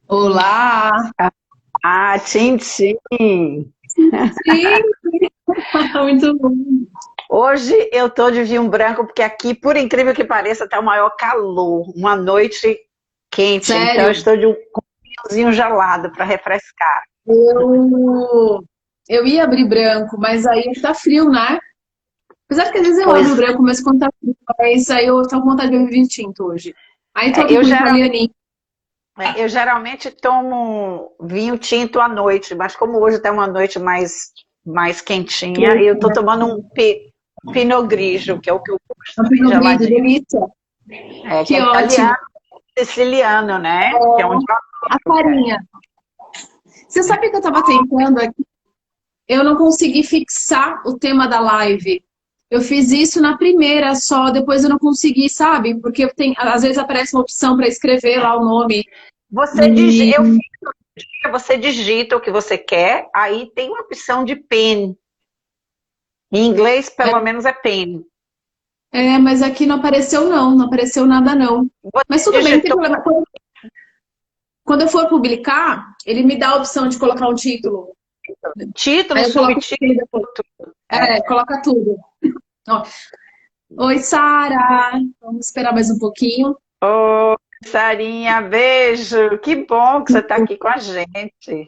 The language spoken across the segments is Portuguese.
Olá! Ah, tchim, tchim. Sim, muito bom. Hoje eu tô de vinho branco porque aqui, por incrível que pareça, tá o maior calor, uma noite quente, então eu Sério, estou com um vinhozinho gelado para refrescar. eu, eu ia abrir branco, mas aí tá frio, né? Apesar que às vezes eu Pois abro branco, mas quando tá frio, mas aí eu tô com vontade de beber vinho tinto hoje. Aí tô é, aqui com o italianinho. eu geralmente tomo vinho tinto à noite, mas como hoje tá uma noite mais quentinha, eu tô tomando um Pinot Grigio, que é o que eu gosto, Um bem Pinot Grigio, geladinho. delícia. É, que é Que ótimo. italiano, siciliano, né? Que é onde eu A adoro. farinha. Você sabe que eu tava tentando aqui? Eu não consegui fixar o tema da live. Eu fiz isso na primeira só, depois eu não consegui, sabe? Porque às vezes aparece uma opção para escrever lá o nome. E Eu fiz o dia, você digita o que você quer, aí tem uma opção de pen. Em inglês, pelo menos, é pen. mas aqui não apareceu não, não apareceu nada não. Mas Você tudo bem, não tem digitou problema. Quando eu for publicar, ele me dá a opção de colocar um título. título, Aí eu coloco o título subtítulo, depois. tudo. É. Coloca tudo. Ó, oi, Sara. Vamos esperar mais um pouquinho. Ô, Sarinha, beijo. Que bom que você está aqui com a gente.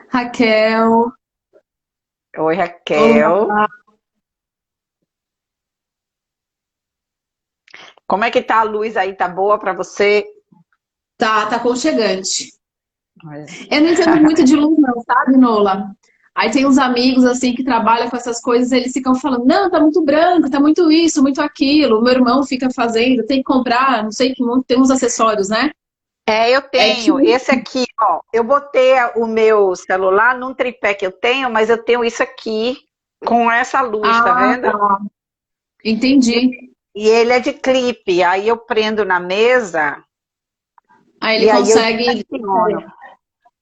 Raquel. Oi, Raquel. Olá. Como é que tá a luz aí? Tá boa para você? Tá aconchegante. Olha. Eu não entendo muito de luz, não, sabe, Nola? Aí tem uns amigos assim que trabalham com essas coisas, eles ficam falando, não, tá muito branco, tá muito isso, muito aquilo. Meu irmão fica fazendo, tem que comprar, não sei que tem uns acessórios, né? É, eu É que. tenho. Esse aqui, ó. Eu botei o meu celular num tripé que eu tenho, mas eu tenho isso aqui com essa luz, tá Ah, vendo? tá. Entendi. E ele é de clipe. Aí eu prendo na mesa Aí ele e aí eu consegue. direciono.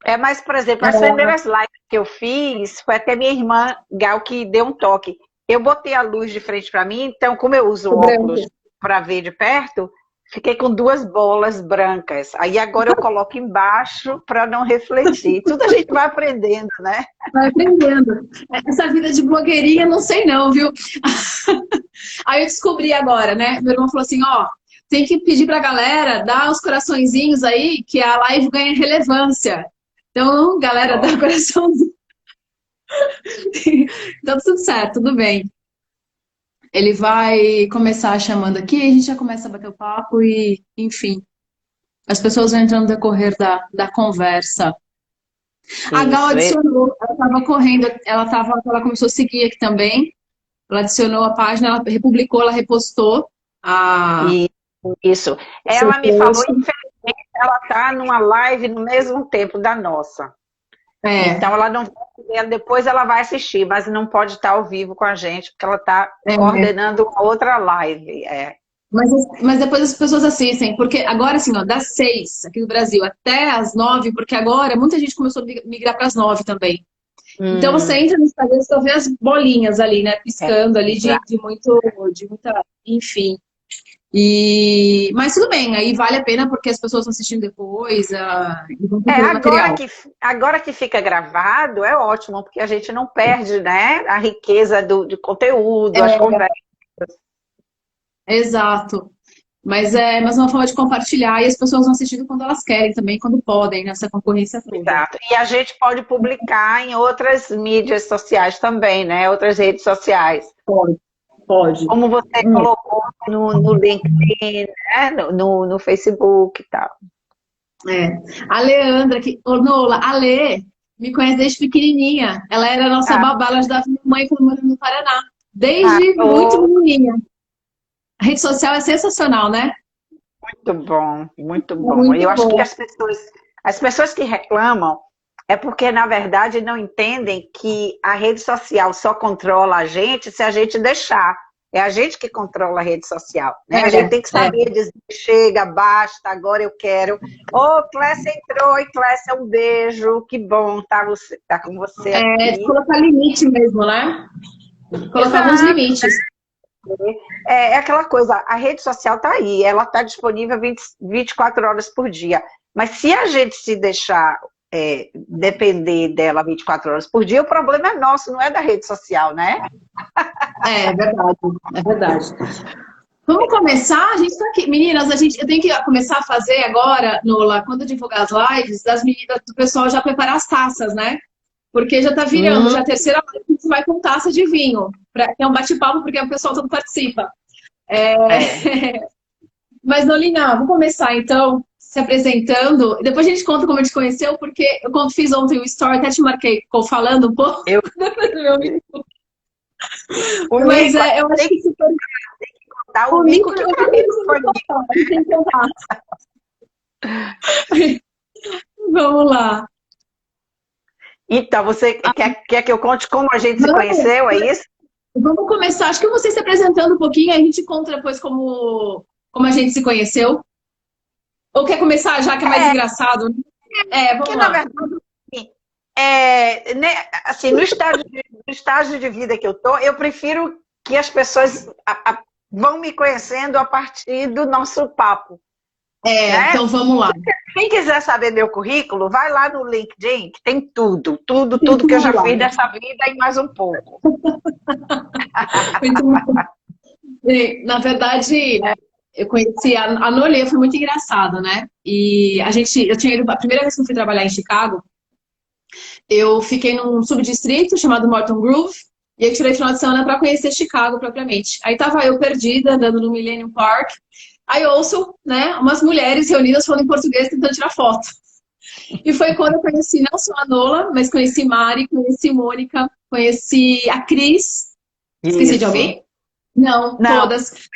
É, mas, por exemplo, as É, primeiras lives que eu fiz foi até minha irmã Gal que deu um toque. Eu botei a luz de frente para mim, então, como eu uso o óculos branco. para ver de perto, fiquei com duas bolas brancas. Aí agora eu coloco embaixo para não refletir. Tudo a gente vai aprendendo, né? Vai aprendendo. Essa vida de blogueirinha, não sei não, viu? Aí eu descobri agora, né? Meu irmão falou assim, ó, tem que pedir pra galera dar os coraçõezinhos aí, que a live ganha relevância. Então, galera, dá coraçãozinho. Então, tudo certo, tudo bem. Ele vai começar chamando aqui, a gente já começa a bater o papo e, enfim, as pessoas vão entrando no decorrer da conversa. A Gal Isso. adicionou, ela estava correndo, ela começou a seguir aqui também. Ela adicionou a página, ela republicou, ela repostou E isso. o seu Ela me falou, post. infelizmente, ela está numa live no mesmo tempo da nossa. É, Então ela não vai ver, depois ela vai assistir, mas não pode estar ao vivo com a gente, porque ela está é. coordenando outra live. É. Mas depois as pessoas assistem, porque agora, assim, ó, das 6 aqui no Brasil até as 9, porque agora muita gente começou a migrar para as 9 também. Então você Hum, entra no Instagram, você só vê as bolinhas ali, né, é, piscando ali de muita, enfim. Mas tudo bem, aí vale a pena porque as pessoas estão assistindo depois, e vão é, procurando material. agora que fica gravado é ótimo, porque a gente não perde, né, a riqueza de conteúdo, as conversas. Exato. Mas é mais uma forma de compartilhar e as pessoas vão assistindo quando elas querem também, quando podem, nessa concorrência toda. Exato. E a gente pode publicar em outras mídias sociais também, né? Outras redes sociais. Pode, pode. Como você colocou no LinkedIn, né? No Facebook e tal. É. A Leandra, ô Nola, a Lê me conhece desde pequenininha. Ela era a nossa Ah, babá, ela ajudava minha mãe quando morava no Paraná. ah, Desde muito oh, menininha. A rede social é sensacional, né? muito bom, muito É bom. muito Eu acho que bom. as pessoas que reclamam é porque, na verdade, não entendem que a rede social só controla a gente se a gente deixar. É a gente que controla a rede social, né? A gente tem que saber dizer, chega, basta, agora eu quero. Ô, Clécia entrou, e Clécia, um beijo, que bom tá com você aqui. Colocar limite mesmo, né? Colocar alguns limites. É aquela coisa, a rede social tá aí, ela tá disponível 24 horas por dia. Mas se a gente se deixar depender dela 24 horas por dia, o problema é nosso, não é da rede social, né? É verdade, é verdade. Vamos começar? A gente tá aqui. Meninas, eu tenho que começar a fazer agora, Nola, quando eu divulgar as lives, das meninas, do pessoal já preparar as taças, né? Porque já tá virando, já a terceira live, a gente vai com taça de vinho. É um bate-papo, porque o pessoal todo participa. Mas, Nolina, vamos começar então, se apresentando. Depois a gente conta como a gente conheceu, porque eu fiz ontem o story, até te marquei, falando um pouco. Mas eu acho que super... O mico que pra mim foi Vamos lá. Então, você quer que eu conte como a gente se conheceu, é isso? Vamos começar, acho que você se apresentando um pouquinho, a gente conta depois como a gente se conheceu. Ou quer começar já, que é mais engraçado? Vamos lá. Na verdade, assim, no estágio de vida que eu tô, eu prefiro que as pessoas vão me conhecendo a partir do nosso papo. Né? Então vamos lá. Quem quiser saber meu currículo, vai lá no LinkedIn, que tem tudo que eu já fiz dessa vida e mais um pouco. Muito bom. Na verdade, eu conheci a Nolê, foi muito engraçado, né? E eu tinha ido, a primeira vez que eu fui trabalhar em Chicago, eu fiquei num subdistrito chamado Morton Grove, e eu tirei final de semana para conhecer Chicago propriamente. Aí tava eu perdida, andando no Millennium Park. Aí ouço, né, umas mulheres reunidas falando em português tentando tirar foto. E foi quando eu conheci não só a Nola, mas conheci Mari, conheci Mônica, conheci a Cris. Esqueci de alguém? Não, todas.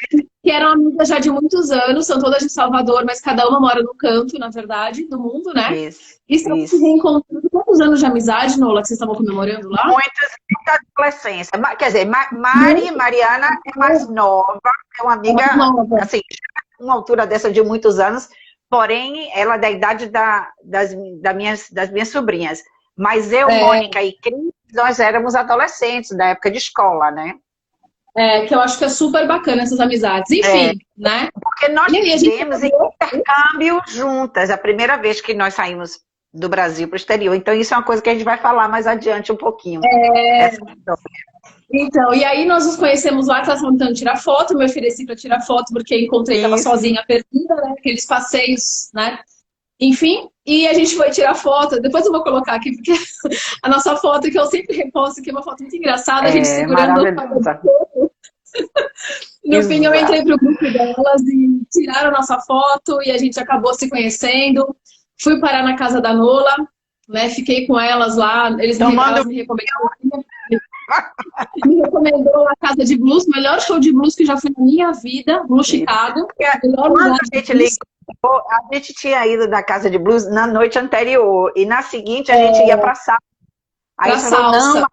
Que eram amigas já de muitos anos, são todas de Salvador, mas cada uma mora no canto, na verdade, do mundo, né? E estão se reencontrando. Quantos anos de amizade, Nola, que vocês estavam comemorando lá? Muitas da adolescência. Quer dizer, Mariana é mais nova, é uma amiga, assim, uma altura dessa de muitos anos, porém, ela é da idade das minhas sobrinhas. Mas eu, Mônica e Cris, nós éramos adolescentes, da época de escola, né? Que eu acho que é super bacana essas amizades. Enfim, né? Porque nós fizemos intercâmbio juntas, a primeira vez que nós saímos do Brasil para o exterior. Então, isso é uma coisa que a gente vai falar mais adiante um pouquinho. Então, e aí nós nos conhecemos lá, elas tentando tirar foto, eu me ofereci para tirar foto, porque encontrei, estava sozinha, perdida, né? Aqueles passeios, né? Enfim, e a gente foi tirar foto. Depois eu vou colocar aqui, porque a nossa foto, que eu sempre reposto, que é uma foto muito engraçada, a gente segurando o No fim, eu entrei pro grupo delas e tiraram nossa foto e a gente acabou se conhecendo. Fui parar na casa da Nola, né? Fiquei com elas lá. Elas me recomendou a Casa de Blues, melhor show de blues que já fui na minha vida, Blues Chicago. A gente tinha ido na Casa de Blues na noite anterior e na seguinte a gente ia pra salsa. Aí a gente falou, não,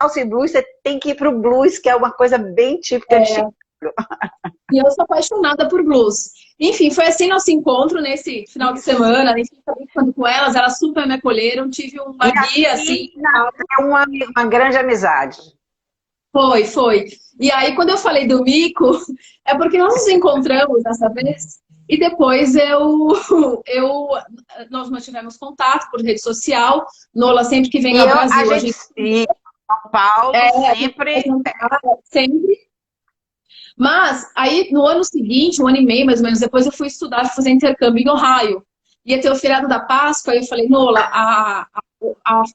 salsa e blues, você tem que ir pro blues, que é uma coisa bem típica de Chicago. E eu sou apaixonada por blues. Enfim, foi assim nosso encontro nesse final de semana. A gente estava brincando com elas super me acolheram. Tive uma guia, assim. É uma grande amizade. Foi. E aí, quando eu falei do mico, é porque nós nos encontramos dessa vez. E depois nós mantivemos contato por rede social. Nola, sempre que vem ao Brasil, a gente... São Paulo, sempre. Mas aí, no ano seguinte, um ano e meio, mais ou menos, depois eu fui estudar, fazer intercâmbio em Ohio. Ia ter o feriado da Páscoa, aí eu falei, Nola,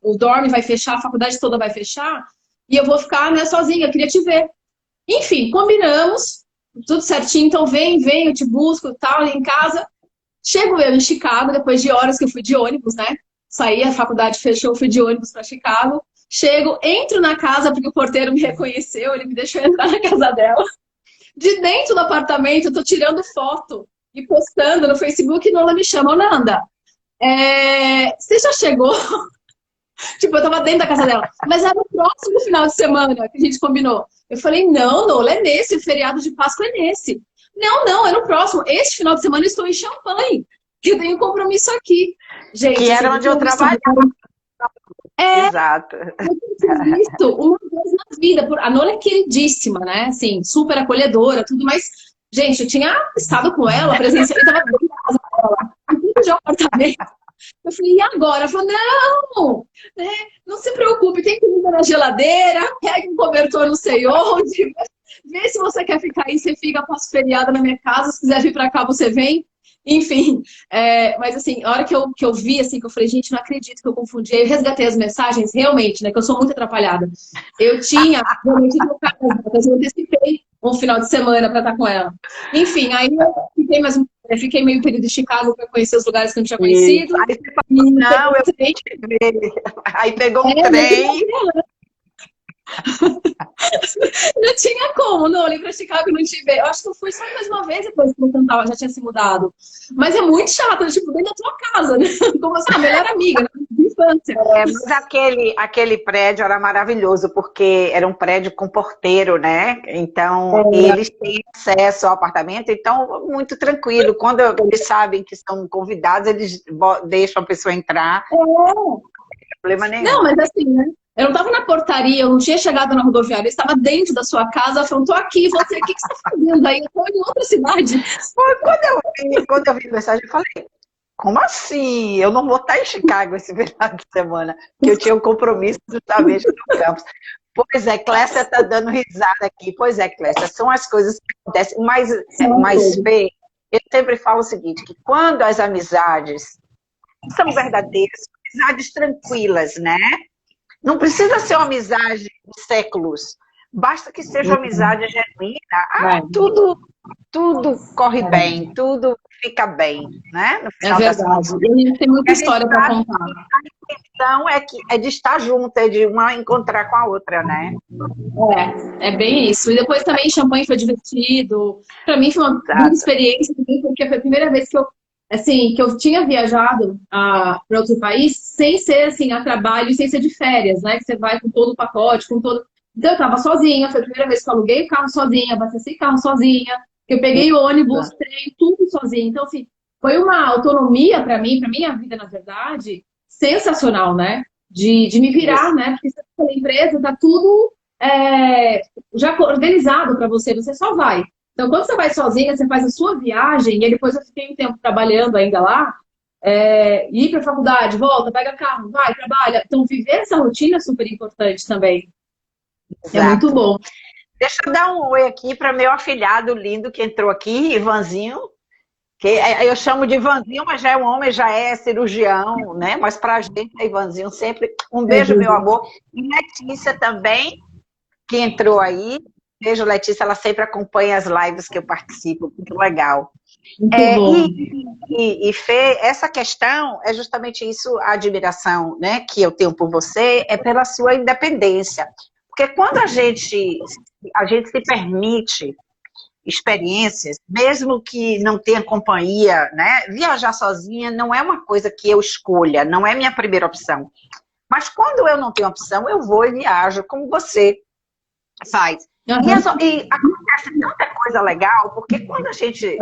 o dorme vai fechar, a faculdade toda vai fechar, e eu vou ficar, né, sozinha, eu queria te ver. Enfim, combinamos, tudo certinho, então vem, eu te busco e tal, em casa. Chego eu em Chicago, depois de horas que eu fui de ônibus, né? Saí, a faculdade fechou, fui de ônibus para Chicago. Chego, entro na casa, porque o porteiro me reconheceu, ele me deixou entrar na casa dela. De dentro do apartamento, eu tô tirando foto e postando no Facebook, e Nola me chama, Nanda, você já chegou? Tipo, eu tava dentro da casa dela. Mas era o próximo final de semana que a gente combinou. Eu falei, não, Nola, é nesse, o feriado de Páscoa é nesse. Não, não, é no próximo. Este final de semana eu estou em Champagne, que eu tenho um compromisso aqui. Gente, Que assim, era onde eu trabalhava. é, Exato. eu tinha visto uma vez na vida. A Nola é queridíssima, né? Assim, super acolhedora, tudo, mas, gente, eu tinha estado com ela, presencial, eu estava dentro da casa dela, dentro de um apartamento. Eu falei, e agora? Ela falou, não, né, não se preocupe, tem comida na geladeira, pega um cobertor não sei onde, vê se você quer ficar aí, você fica, passo feriada na minha casa, se quiser vir pra cá, você vem. Enfim, mas assim, a hora que eu vi, assim, que eu falei, gente, não acredito que eu confundi, aí eu resgatei as mensagens, realmente, né, que eu sou muito atrapalhada. Eu tinha, realmente, trocado as datas, eu antecipei um final de semana para estar com ela. Enfim, aí eu fiquei meio período em Chicago para conhecer os lugares que eu não tinha conhecido. Aí você falou, não, eu vou te ver. Aí pegou um trem. Não tinha como, não, olhei pra Chicago e não te ver. Eu acho que eu fui só mais uma vez depois que eu cantava, já tinha se mudado. Mas é muito chato, tipo, dentro da tua casa, né? Como assim, a melhor amiga, né? De infância. Mas aquele prédio era maravilhoso, porque era um prédio com porteiro, né? Então, eles têm acesso ao apartamento, então, muito tranquilo. Quando eles sabem que são convidados, eles deixam a pessoa entrar. Não tem problema nenhum. Não, mas assim, né? Eu não estava na portaria, eu não tinha chegado na rodoviária, eu estava dentro da sua casa, falando, tô aqui, você, o que você está fazendo aí? Eu estou em outra cidade. Quando eu vi a mensagem, eu falei, como assim? Eu não vou estar em Chicago esse final de semana, porque eu tinha um compromisso justamente no campus. Pois é, Clécia está dando risada aqui. Pois é, Clécia, são as coisas que acontecem. Mas Fê, eu sempre falo o seguinte, que quando as amizades são verdadeiras, amizades tranquilas, né? Não precisa ser uma amizade de séculos. Basta que seja uma amizade genuína. Tudo corre bem, tudo fica bem, né? No final verdade. E a gente tem muita história para contar. A intenção é de estar junto, é de uma encontrar com a outra, né? É bem isso. E depois também Champagne foi divertido. Para mim foi uma grande experiência, porque foi a primeira vez que eu tinha viajado para outro país sem ser assim, a trabalho e sem ser de férias, né? Que você vai com todo o pacote, com todo. Então eu estava sozinha, foi a primeira vez que eu aluguei o carro sozinha, abasteci carro sozinha, que eu peguei ônibus, trem, tudo sozinha. Então, assim, foi uma autonomia para mim, para minha vida, na verdade, sensacional, né? De me virar, né? Porque pela empresa tá tudo já organizado para você, você só vai. Então, quando você vai sozinha, você faz a sua viagem, e depois eu fiquei um tempo trabalhando ainda lá, ir para a faculdade, volta, pega carro, vai, trabalha. Então, viver essa rotina é super importante também. Exato. É muito bom. Deixa eu dar um oi aqui para meu afilhado lindo que entrou aqui, Ivanzinho, que eu chamo de Ivanzinho, mas já é um homem, já é cirurgião, né? Mas para a gente é Ivanzinho sempre. Um beijo, meu amor. E Letícia também, que entrou aí. Beijo, Letícia, ela sempre acompanha as lives que eu participo, muito legal. Muito bom. E Fê, essa questão é justamente isso, a admiração, né, que eu tenho por você, é pela sua independência. Porque quando a gente se permite experiências, mesmo que não tenha companhia, né, viajar sozinha não é uma coisa que eu escolha, não é minha primeira opção. Mas quando eu não tenho opção, eu vou e viajo, como você faz. Uhum. E acontece tanta coisa legal, porque quando a gente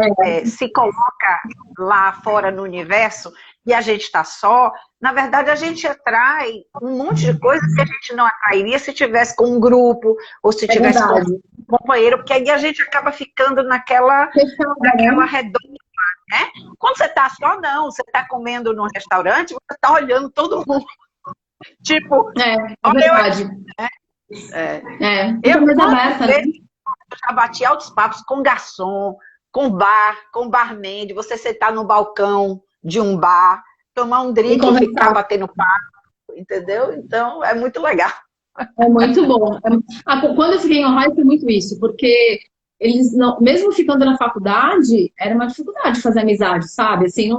se coloca lá fora no universo e a gente está só, na verdade a gente atrai um monte de coisas que a gente não atrairia se tivesse com um grupo, ou se tivesse com um companheiro, porque aí a gente acaba ficando naquela redonda, né? Quando você está só, não, você está comendo num restaurante, você está olhando todo mundo. Tipo, verdade. Eu já bati altos papos com garçom, com barman, de você sentar no balcão de um bar, tomar um drink e ficar batendo papo, entendeu? Então, é muito legal. É muito bom. Quando eu fiquei em Ohio, foi muito isso, porque eles, não, mesmo ficando na faculdade, era uma dificuldade fazer amizade, sabe? Assim,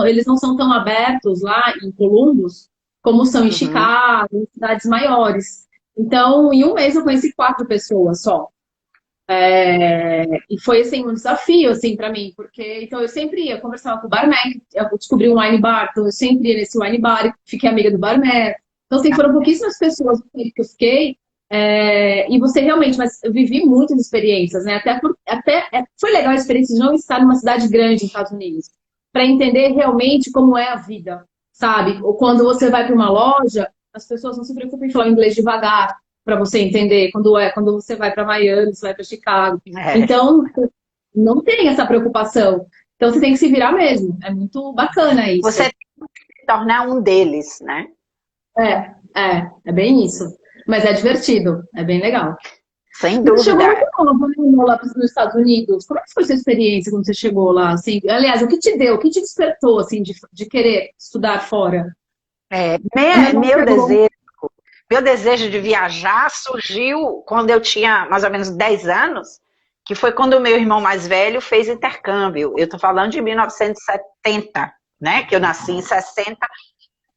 eles não são tão abertos lá em Columbus como são em Chicago, em cidades maiores. Então, em um mês eu conheci 4 pessoas só. E foi, assim, um desafio, assim, pra mim, porque, então, eu sempre ia conversar com o barman, eu descobri um wine bar, então eu sempre ia nesse wine bar, fiquei amiga do barman. Então, assim, foram pouquíssimas pessoas que eu fiquei, E você realmente, mas eu vivi muitas experiências, né? Foi legal a experiência de não estar numa cidade grande nos Estados Unidos, para entender realmente como é a vida, sabe? Ou quando você vai para uma loja, as pessoas não se preocupam em falar inglês devagar, para você entender quando você vai para Miami, você vai para Chicago. É. Então, não tem essa preocupação. Então, você tem que se virar mesmo. É muito bacana isso. Você tem que se tornar um deles, né? É bem isso. Mas é divertido, é bem legal. Sem Você chegou dúvida. muito novo, né, lá nos Estados Unidos. Como é que foi a sua experiência quando você chegou lá? Assim? Aliás, o que te deu, o que te despertou assim, de querer estudar fora? Meu desejo de viajar surgiu quando eu tinha mais ou menos 10 anos, que foi quando o meu irmão mais velho fez intercâmbio. Eu estou falando de 1970, né? Que eu nasci em 60.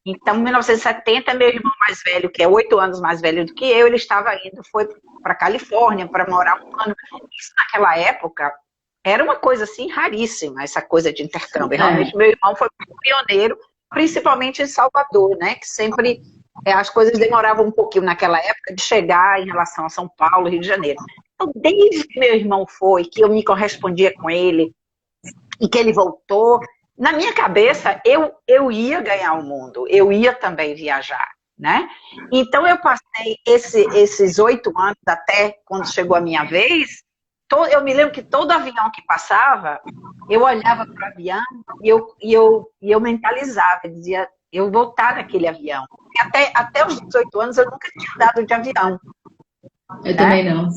Então, em 1970, meu irmão mais velho, que é 8 anos mais velho do que eu, ele estava indo, foi para a Califórnia para morar um ano. Isso naquela época era uma coisa assim raríssima, essa coisa de intercâmbio. Realmente, meu irmão foi pioneiro, principalmente em Salvador, né? Que sempre as coisas demoravam um pouquinho naquela época de chegar em relação a São Paulo, Rio de Janeiro. Então, desde que meu irmão foi, que eu me correspondia com ele e que ele voltou, na minha cabeça, eu ia ganhar o mundo, eu ia também viajar, né? Então, eu passei esses 8 anos, até quando chegou a minha vez, eu me lembro que todo avião que passava, eu olhava para o avião e eu mentalizava, eu dizia, eu vou estar naquele avião. E até os 18 anos, eu nunca tinha andado de avião. Eu também não.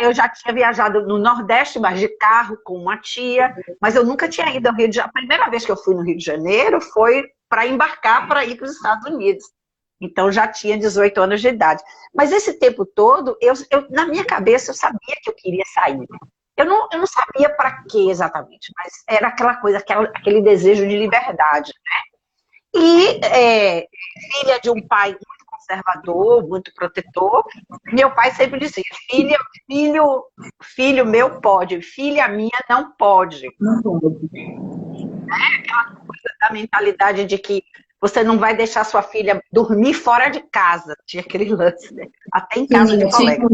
Eu já tinha viajado no Nordeste, mas de carro com uma tia, mas eu nunca tinha ido ao Rio de Janeiro. A primeira vez que eu fui no Rio de Janeiro foi para embarcar para ir para os Estados Unidos. Então já tinha 18 anos de idade. Mas esse tempo todo, na minha cabeça, eu sabia que eu queria sair. Eu não sabia para quê exatamente, mas era aquela coisa, aquele desejo de liberdade, né? E filha de um pai muito conservador, muito protetor, meu pai sempre dizia, filho meu pode, filha minha não pode. Não pode. Aquela coisa da mentalidade de que você não vai deixar sua filha dormir fora de casa, tinha aquele lance, né? Até em casa de colega.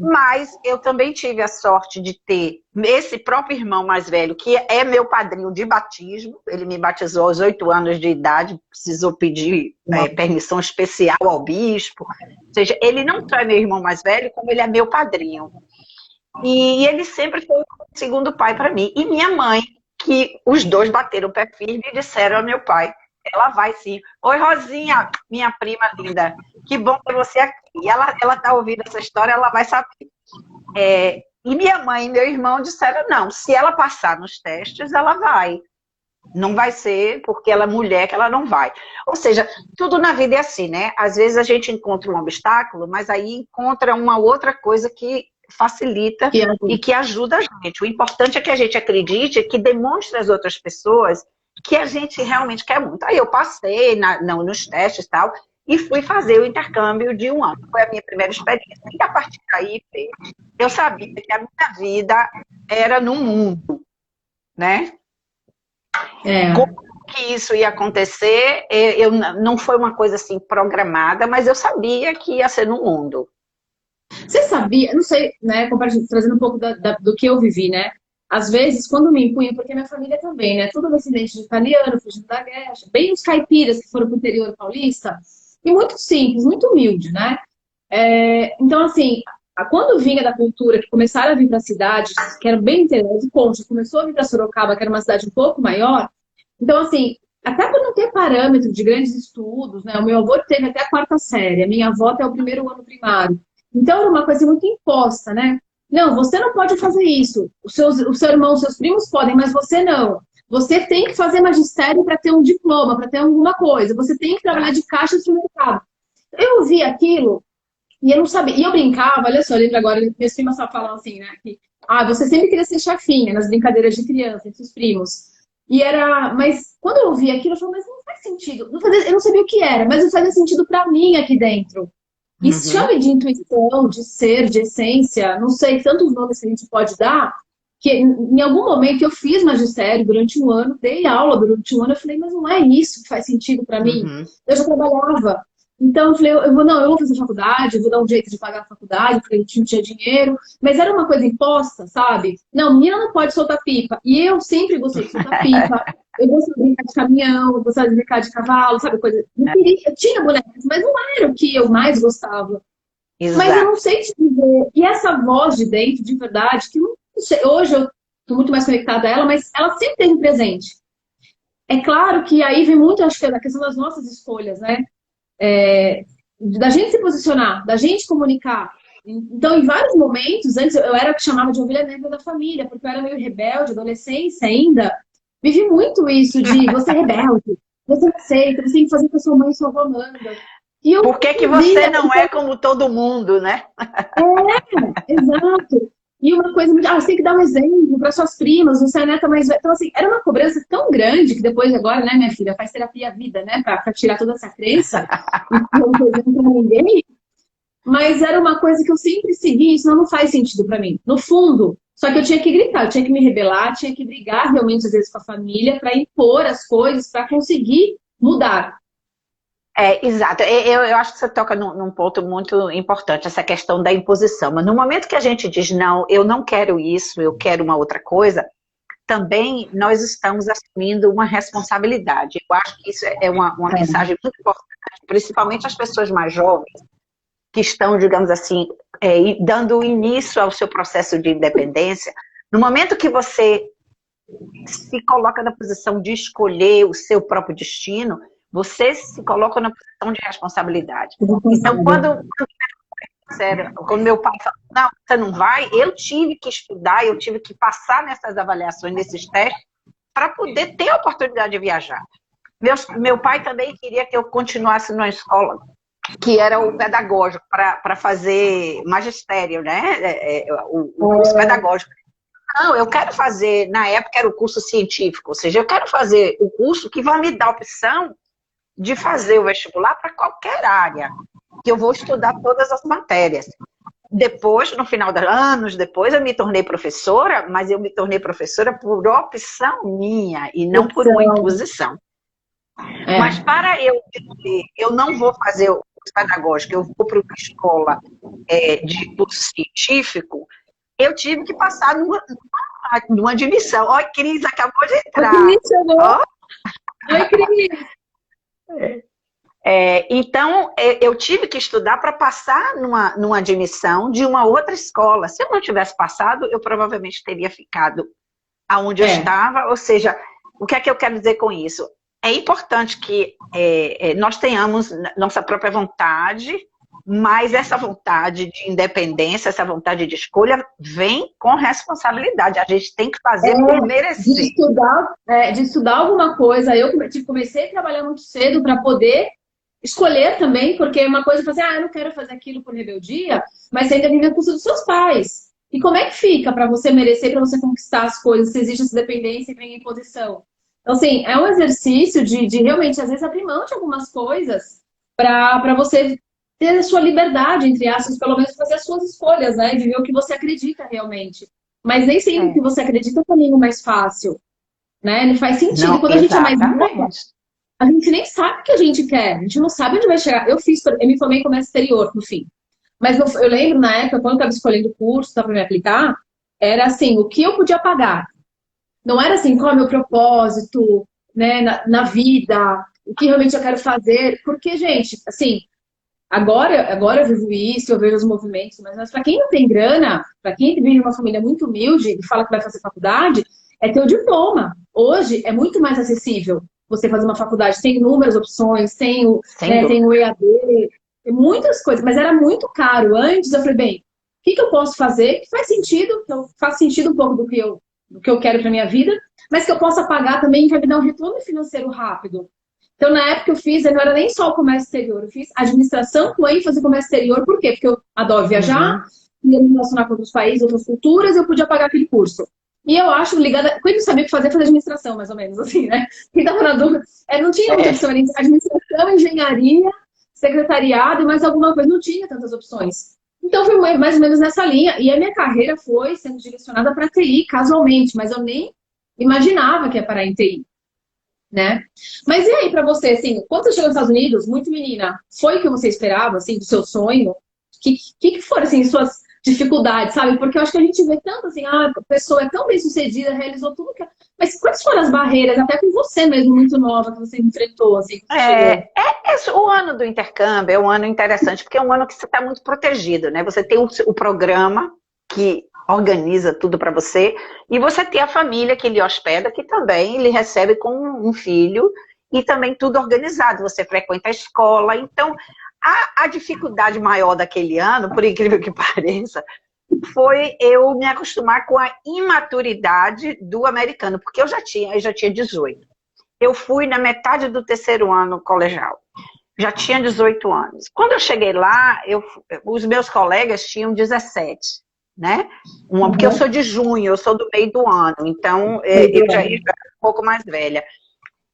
Mas eu também tive a sorte de ter esse próprio irmão mais velho, que é meu padrinho de batismo, ele me batizou aos 8 anos de idade, precisou pedir permissão especial ao bispo, ou seja, ele não só é meu irmão mais velho, como ele é meu padrinho. E ele sempre foi o segundo pai para mim. E minha mãe, que os dois bateram o pé firme e disseram ao meu pai, ela vai sim. Oi, Rosinha, minha prima linda. Que bom ter você aqui. E ela tá ouvindo essa história, ela vai saber. E minha mãe e meu irmão disseram, não, se ela passar nos testes, ela vai. Não vai ser porque ela é mulher que ela não vai. Ou seja, tudo na vida é assim, né? Às vezes a gente encontra um obstáculo, mas aí encontra uma outra coisa que facilita e que ajuda a gente. O importante é que a gente acredite, que demonstre às outras pessoas que a gente realmente quer muito. Aí eu passei nos testes e tal, e fui fazer o intercâmbio de 1 ano. Foi a minha primeira experiência. E a partir daí, eu sabia que a minha vida era no mundo, né? Como que isso ia acontecer, não foi uma coisa assim programada, mas eu sabia que ia ser no mundo. Você sabia, não sei, né, trazendo um pouco do que eu vivi, né? Às vezes, quando me impunha, porque minha família também, né? Tudo descendente de italiano, fugindo da guerra, bem os caipiras que foram pro interior paulista, e muito simples, muito humilde, né? Então, assim, quando vinha da cultura, que começaram a vir para a cidade, que era bem interior de Conchas, começou a vir para Sorocaba, que era uma cidade um pouco maior, então, assim, até por não ter parâmetro de grandes estudos, né? O meu avô teve até a 4ª série, a minha avó até o 1º ano primário. Então, era uma coisa muito imposta, né? Não, você não pode fazer isso. O seu irmão, os seus primos podem, mas você não. Você tem que fazer magistério para ter um diploma, para ter alguma coisa. Você tem que trabalhar de caixa no mercado. Eu vi aquilo e eu não sabia. E eu brincava, olha só, eu lembro agora, minhas primas só falam assim, né? Que, você sempre queria ser chafinha nas brincadeiras de criança, entre os primos. Mas quando eu vi aquilo, eu falei, mas não faz sentido. Eu não sabia o que era, mas não fazia sentido para mim aqui dentro. Isso chama de intuição, de ser, de essência, não sei, tantos nomes que a gente pode dar, que em algum momento eu fiz magistério durante 1 ano, dei aula durante 1 ano, eu falei, mas não é isso que faz sentido para mim. Eu já trabalhava. Então eu falei, eu vou fazer faculdade, eu vou dar um jeito de pagar a faculdade, porque a gente não tinha dinheiro. Mas era uma coisa imposta, sabe? Não, menina não pode soltar pipa. E eu sempre gostei de soltar pipa. Eu gostava de brincar de caminhão, eu gostava de brincar de cavalo, sabe? Coisa. Eu tinha bonecas, mas não era o que eu mais gostava. Exato. Mas eu não sei te dizer. E essa voz de dentro, de verdade, que não sei, hoje eu tô muito mais conectada a ela, mas ela sempre teve presente. É claro que aí vem muito, acho que a questão das nossas escolhas, né? Da gente se posicionar, da gente comunicar. Então, em vários momentos, antes eu era o que chamava de ovelha negra da família, porque eu era meio rebelde, adolescência ainda. Vivi muito isso de você é rebelde, você não aceita, você tem que fazer o que a sua mãe e sua avó mandam. E eu Por que você não é como todo mundo, né? Exato. E uma coisa muito. Você tem que dar um exemplo para suas primas, você é a neta mais velha. Então, assim, era uma cobrança tão grande que depois, agora, né, minha filha, faz terapia à vida, né, para tirar toda essa crença e não coisando pra ninguém. Mas era uma coisa que eu sempre segui, isso não faz sentido para mim. No fundo, só que eu tinha que gritar, eu tinha que me rebelar, tinha que brigar realmente, às vezes, com a família para impor as coisas, para conseguir mudar. Exato. Eu acho que você toca num ponto muito importante, essa questão da imposição. Mas no momento que a gente diz, não, eu não quero isso, eu quero uma outra coisa, também nós estamos assumindo uma responsabilidade. Eu acho que isso é uma mensagem muito importante, principalmente as pessoas mais jovens, que estão, digamos assim, dando início ao seu processo de independência. No momento que você se coloca na posição de escolher o seu próprio destino, você se coloca na posição de responsabilidade. Então, quando meu pai falou, não, você não vai, eu tive que estudar, eu tive que passar nessas avaliações, nesses testes, para poder ter a oportunidade de viajar. Meu pai também queria que eu continuasse numa escola que era o pedagógico, para fazer magistério, né? O curso pedagógico. Não, eu quero fazer, na época era o curso científico, ou seja, eu quero fazer o curso que vai me dar a opção de fazer o vestibular para qualquer área, que eu vou estudar todas as matérias. Depois, no final dos anos depois, eu me tornei professora, mas eu me tornei professora por opção minha e não por uma imposição. Mas para eu dizer, eu não vou fazer o curso pedagógico, eu vou para uma escola de curso científico, eu tive que passar numa admissão. Olha, Cris, acabou de entrar. Oi, Cris. Então, eu tive que estudar para passar numa admissão de uma outra escola. Se eu não tivesse passado, eu provavelmente teria ficado aonde eu estava. Ou seja, o que é que eu quero dizer com isso? É importante que nós tenhamos nossa própria vontade, mas essa vontade de independência, essa vontade de escolha vem com responsabilidade. A gente tem que fazer por merecer. De estudar alguma coisa. Eu comecei a trabalhar muito cedo para poder escolher também, porque é uma coisa, eu não quero fazer aquilo por rebeldia, mas você ainda vive a custo dos seus pais. E como é que fica para você merecer, para você conquistar as coisas, se existe essa dependência e vem imposição? Então, assim, é um exercício de realmente, às vezes, abrir mão de algumas coisas para você ter a sua liberdade, entre aspas, pelo menos fazer as suas escolhas, né? E viver o que você acredita realmente. Mas nem sempre o que você acredita é o caminho mais fácil, né? Não faz sentido. Não, quando a gente é mais nova, a gente nem sabe o que a gente quer. A gente não sabe onde vai chegar. Eu me formei em comércio exterior, no fim. Mas eu lembro, na época, quando eu estava escolhendo o curso para me aplicar, era assim, o que eu podia pagar. Não era assim, qual é o meu propósito, né, na vida, o que realmente eu quero fazer. Porque, gente, assim, agora eu vivo isso, eu vejo os movimentos, mas para quem não tem grana, para quem vive em uma família muito humilde e fala que vai fazer faculdade, é ter o diploma. Hoje é muito mais acessível você fazer uma faculdade. Tem inúmeras opções, tem o EAD, tem muitas coisas, mas era muito caro. Antes eu falei, bem, o que eu posso fazer que faz sentido, que faz sentido um pouco do que eu quero para minha vida, mas que eu possa pagar também, que vai me dar um retorno financeiro rápido. Então, na época eu fiz, não era nem só o comércio exterior, eu fiz administração com ênfase em comércio exterior, por quê? Porque eu adoro viajar, ia me relacionar com outros países, outras culturas, eu podia pagar aquele curso. E eu acho ligada, quem não sabia o que fazer administração, mais ou menos, assim, né? Quem estava na dúvida, não tinha muita opção, administração, engenharia, secretariado e mais alguma coisa, não tinha tantas opções. Então, foi mais ou menos nessa linha. E a minha carreira foi sendo direcionada para TI, casualmente, mas eu nem imaginava que ia parar em TI. né? Mas e aí pra você, assim, quando você chegou nos Estados Unidos, muito menina, foi o que você esperava, assim, do seu sonho? Que foram, assim, suas dificuldades, sabe? Porque eu acho que a gente vê tanto, assim, a pessoa é tão bem-sucedida, realizou tudo que... Mas quais foram as barreiras, até com você mesmo, muito nova, que você enfrentou, assim, que você chegou? O ano do intercâmbio é um ano interessante, porque é um ano que você está muito protegido, né? Você tem o programa que organiza tudo para você, e você tem a família que lhe hospeda, que também lhe recebe como um filho, e também tudo organizado. Você frequenta a escola, então a dificuldade maior daquele ano, por incrível que pareça, foi eu me acostumar com a imaturidade do americano, porque eu já tinha 18. Eu fui na metade do terceiro ano colegial. Já tinha 18 anos. Quando eu cheguei lá, os meus colegas tinham 17, né? Porque eu sou de junho, eu sou do meio do ano, então eu já era um pouco mais velha.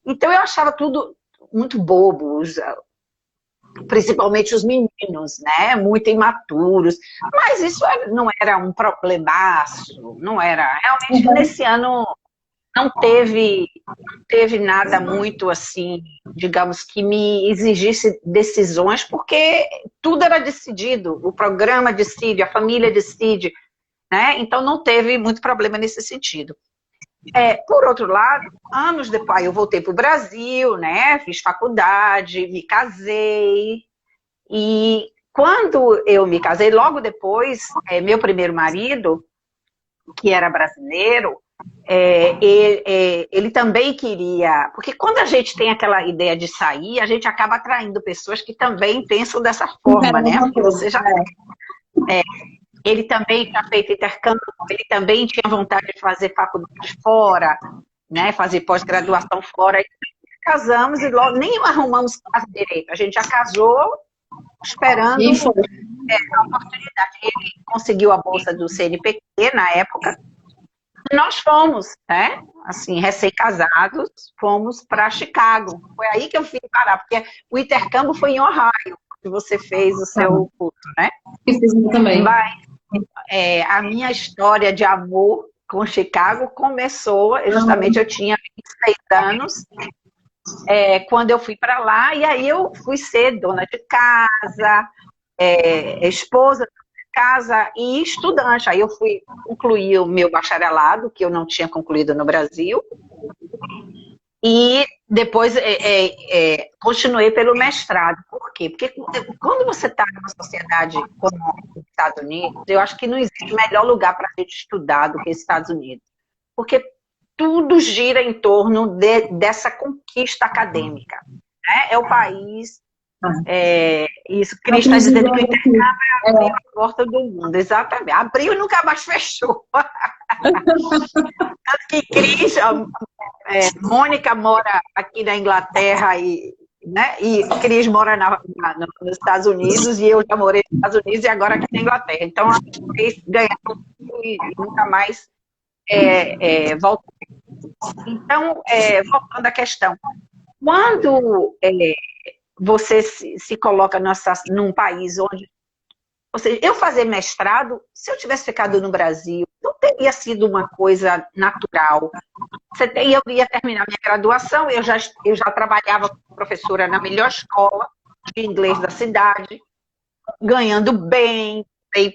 Então eu achava tudo muito bobo, principalmente os meninos, né? Muito imaturos. Mas isso não era um problemaço, não era. Realmente, nesse ano, não teve nada muito assim, digamos, que me exigisse decisões, porque tudo era decidido, o programa decide, a família decide, né? Então não teve muito problema nesse sentido. Por outro lado, anos depois eu voltei para o Brasil, né? Fiz faculdade, me casei, e quando eu me casei, logo depois, meu primeiro marido, que era brasileiro, ele também queria, porque quando a gente tem aquela ideia de sair, a gente acaba atraindo pessoas que também pensam dessa forma, né? Porque você já ele também tinha feito intercâmbio, ele também tinha vontade de fazer faculdade fora, né? Fazer pós-graduação fora. E casamos e logo nem arrumamos casa direito. A gente já casou esperando a oportunidade. Ele conseguiu a bolsa do CNPq na época. Nós fomos, né? Assim, recém-casados, fomos para Chicago. Foi aí que eu fui parar, porque o intercâmbio foi em Ohio, que você fez o seu curso, né? Eu fiz também. Mas a minha história de amor com Chicago começou, justamente eu tinha 26 anos, quando eu fui para lá, e aí eu fui ser dona de casa, esposa de casa e estudante. Aí eu fui concluir o meu bacharelado, que eu não tinha concluído no Brasil, e depois continuei pelo mestrado. Por quê? Porque quando você está numa sociedade como os Estados Unidos, eu acho que não existe melhor lugar para a gente estudar do que os Estados Unidos. Porque tudo gira em torno dessa conquista acadêmica, né? É o país, isso, Cris está dizendo que o intercâmbio abriu a porta do mundo, exatamente. Abriu e nunca mais fechou. Tanto que Cris, Mônica mora aqui na Inglaterra né? E Cris mora nos Estados Unidos, e eu já morei nos Estados Unidos e agora aqui na Inglaterra. Então, a Cris ganhou e nunca mais voltou. Então, voltando à questão, quando você se coloca num país onde... Ou seja, eu fazer mestrado, se eu tivesse ficado no Brasil, não teria sido uma coisa natural. Eu ia terminar minha graduação, eu já trabalhava como professora na melhor escola de inglês da cidade, ganhando bem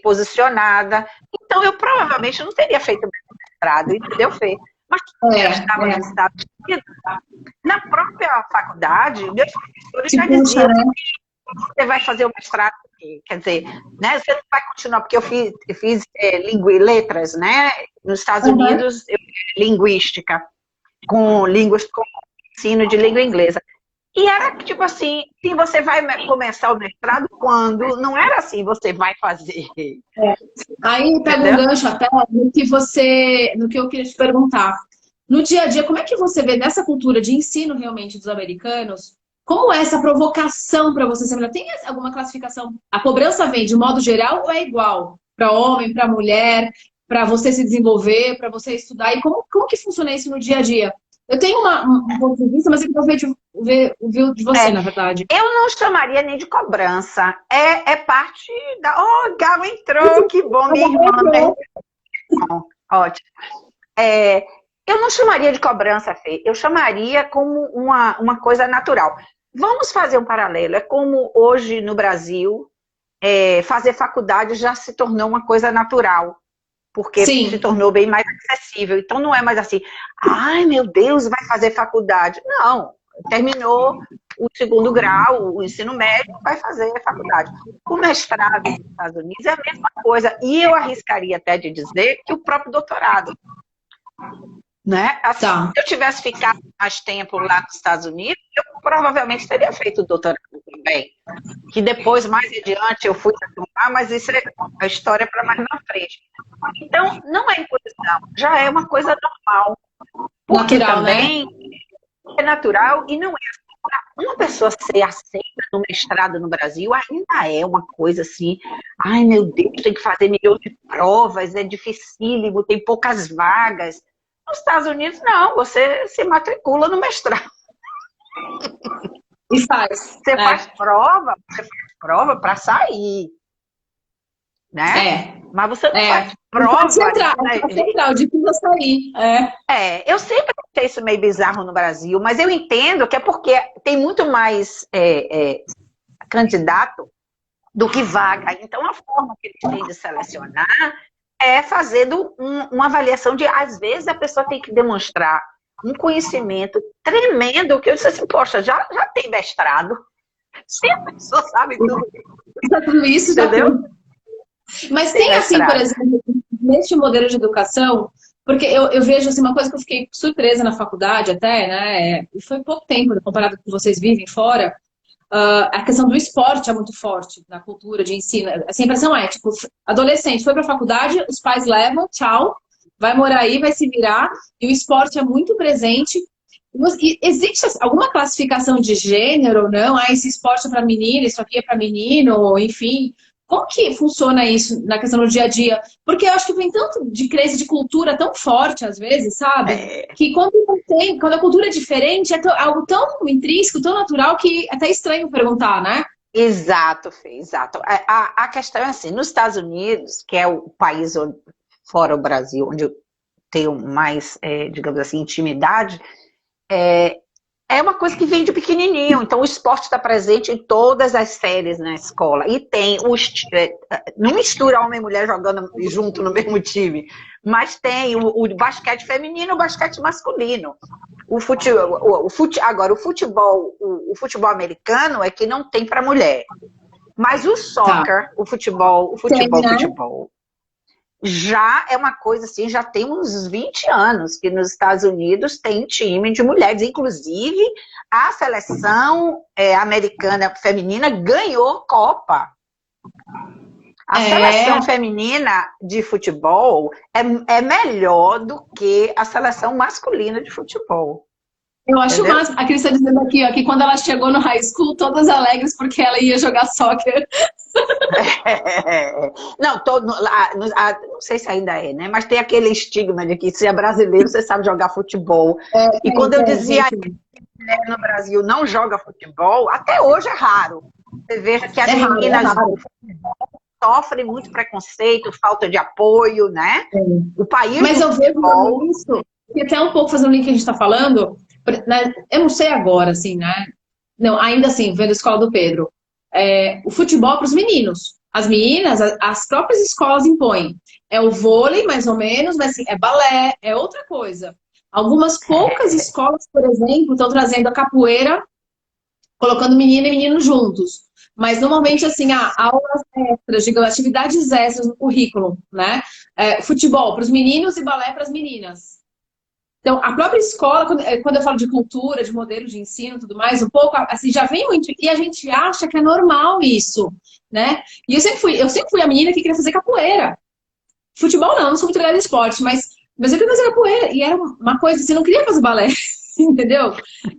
posicionada. Então, eu provavelmente não teria feito mestrado, entendeu, Fê? Mas eu estava nos Estados Unidos, na própria faculdade, meus professores já diziam que você vai fazer o mestrado aqui. Quer dizer, né, você não vai continuar, porque eu fiz letras, né? Nos Estados Unidos, linguística, com línguas, com ensino de língua inglesa. E era tipo assim, se você vai começar o mestrado quando? Não era assim, você vai fazer. Aí pega um gancho até no que eu queria te perguntar. No dia a dia, como é que você vê nessa cultura de ensino realmente dos americanos, como é essa provocação para você? Você tem alguma classificação? A cobrança vem de modo geral ou é igual? Para homem, para mulher, para você se desenvolver, para você estudar? E como que funciona isso no dia a dia? Eu tenho um ponto de vista, mas eu quero ver de você, na verdade. Eu não chamaria nem de cobrança. É parte da... Oh, Gal entrou, que bom, minha irmã. Ótimo. Eu não chamaria de cobrança, Fê. Eu chamaria como uma coisa natural. Vamos fazer um paralelo. É como hoje no Brasil, fazer faculdade já se tornou uma coisa natural. Porque se Sim. tornou bem mais acessível. Então não é mais assim, ai meu Deus, vai fazer faculdade. Não, terminou o segundo grau, o ensino médio, vai fazer a faculdade. O mestrado nos Estados Unidos é a mesma coisa. E eu arriscaria até de dizer que o próprio doutorado. Né? Assim, Tá. se eu tivesse ficado mais tempo lá nos Estados Unidos, eu provavelmente teria feito o doutorado também. Que depois, mais adiante, eu fui retomar, mas isso é a história para mais na frente. Então, não é imposição, já é uma coisa normal. Porque Natural, também né? é natural e não é. Uma pessoa ser aceita no mestrado no Brasil ainda é uma coisa assim, ai meu Deus, tem que fazer milhões de provas, é dificílimo, tem poucas vagas. Nos Estados Unidos, não, você se matricula no mestrado. E faz. Você faz prova para sair, né? Mas você não faz prova. Pode entrar, pode entrar, o difícil é sair. Eu sempre achei isso meio bizarro no Brasil, mas eu entendo que é porque tem muito mais candidato do que vaga. Então, a forma que eles têm de selecionar é fazendo uma avaliação de, às vezes, a pessoa tem que demonstrar um conhecimento tremendo, que eu disse assim, poxa, já tem mestrado, se a pessoa sabe tudo isso, entendeu? Mas tem assim, por exemplo, neste modelo de educação, porque eu vejo assim, uma coisa que eu fiquei surpresa na faculdade até, né, e foi pouco tempo comparado com o que vocês vivem fora, a questão do esporte é muito forte na cultura de ensino. Assim, a impressão é, tipo, adolescente foi para a faculdade, os pais levam, tchau, vai morar aí, vai se virar, e o esporte é muito presente. E existe alguma classificação de gênero ou não? Ah, esse esporte é para menina, isso aqui é para menino, enfim. Como que funciona isso na questão do dia a dia? Porque eu acho que vem tanto de crença de cultura tão forte, às vezes, sabe? Que quando a cultura é diferente, é algo tão intrínseco, tão natural, que é até estranho perguntar, né? Exato, Fê, exato. A questão é assim, nos Estados Unidos, que é o país fora o Brasil, onde eu tenho mais, digamos assim, intimidade, é uma coisa que vem de pequenininho. Então, o esporte está presente em todas as séries na escola. E tem não mistura homem e mulher jogando junto no mesmo time, mas tem o basquete feminino e o basquete masculino. Agora, o futebol americano é que não tem para mulher. Mas o soccer, o futebol já é uma coisa assim, já tem uns 20 anos que nos Estados Unidos tem time de mulheres. Inclusive, a seleção americana feminina ganhou Copa. A seleção feminina de futebol é melhor do que a seleção masculina de futebol. Eu acho massa. A Cris está dizendo aqui, ó, que quando ela chegou no high school, todas alegres porque ela ia jogar soccer. Não, não sei se ainda é, né? Mas tem aquele estigma de que se é brasileiro, você sabe jogar futebol. E quando eu dizia que mulher no Brasil não joga futebol, até hoje é raro. Você veja que as meninas do futebol sofrem muito preconceito, falta de apoio, né? O país. Mas eu vejo isso, e até um pouco fazendo o link que a gente está falando, eu não sei agora, assim, né? Não, ainda assim, vendo a escola do Pedro. O futebol para os meninos. As meninas, as próprias escolas impõem. É o vôlei, mais ou menos, mas assim, é balé, é outra coisa. Algumas poucas escolas, por exemplo, estão trazendo a capoeira, colocando menina e menino juntos. Mas normalmente, assim, aulas extras, digamos, atividades extras no currículo, né? Futebol para os meninos e balé para as meninas. Então, a própria escola, quando eu falo de cultura, de modelo de ensino e tudo mais, um pouco, assim, já vem muito. E a gente acha que é normal isso, né? E eu sempre fui a menina que queria fazer capoeira. Futebol não sou muito ligada em esporte, mas eu queria fazer capoeira. E era uma coisa assim, eu não queria fazer balé, entendeu?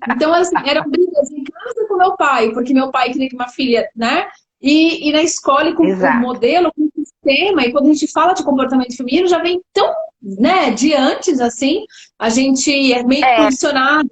Então, assim, era brigas em casa com meu pai, porque meu pai queria que uma filha, né? E na escola, e com o modelo, com o sistema, e quando a gente fala de comportamento feminino, já vem tão, né, de antes, assim, a gente é meio condicionado.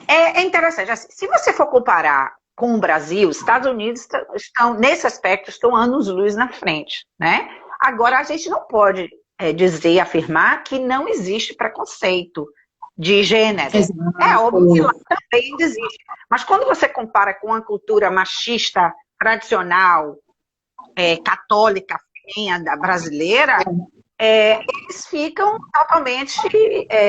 É interessante. Assim, se você for comparar com o Brasil, os Estados Unidos estão, nesse aspecto, estão anos-luz na frente, né? Agora, a gente não pode dizer, afirmar que não existe preconceito de gênero. Exato. É óbvio que lá também existe. Mas quando você compara com a cultura machista tradicional, católica, da brasileira, eles ficam totalmente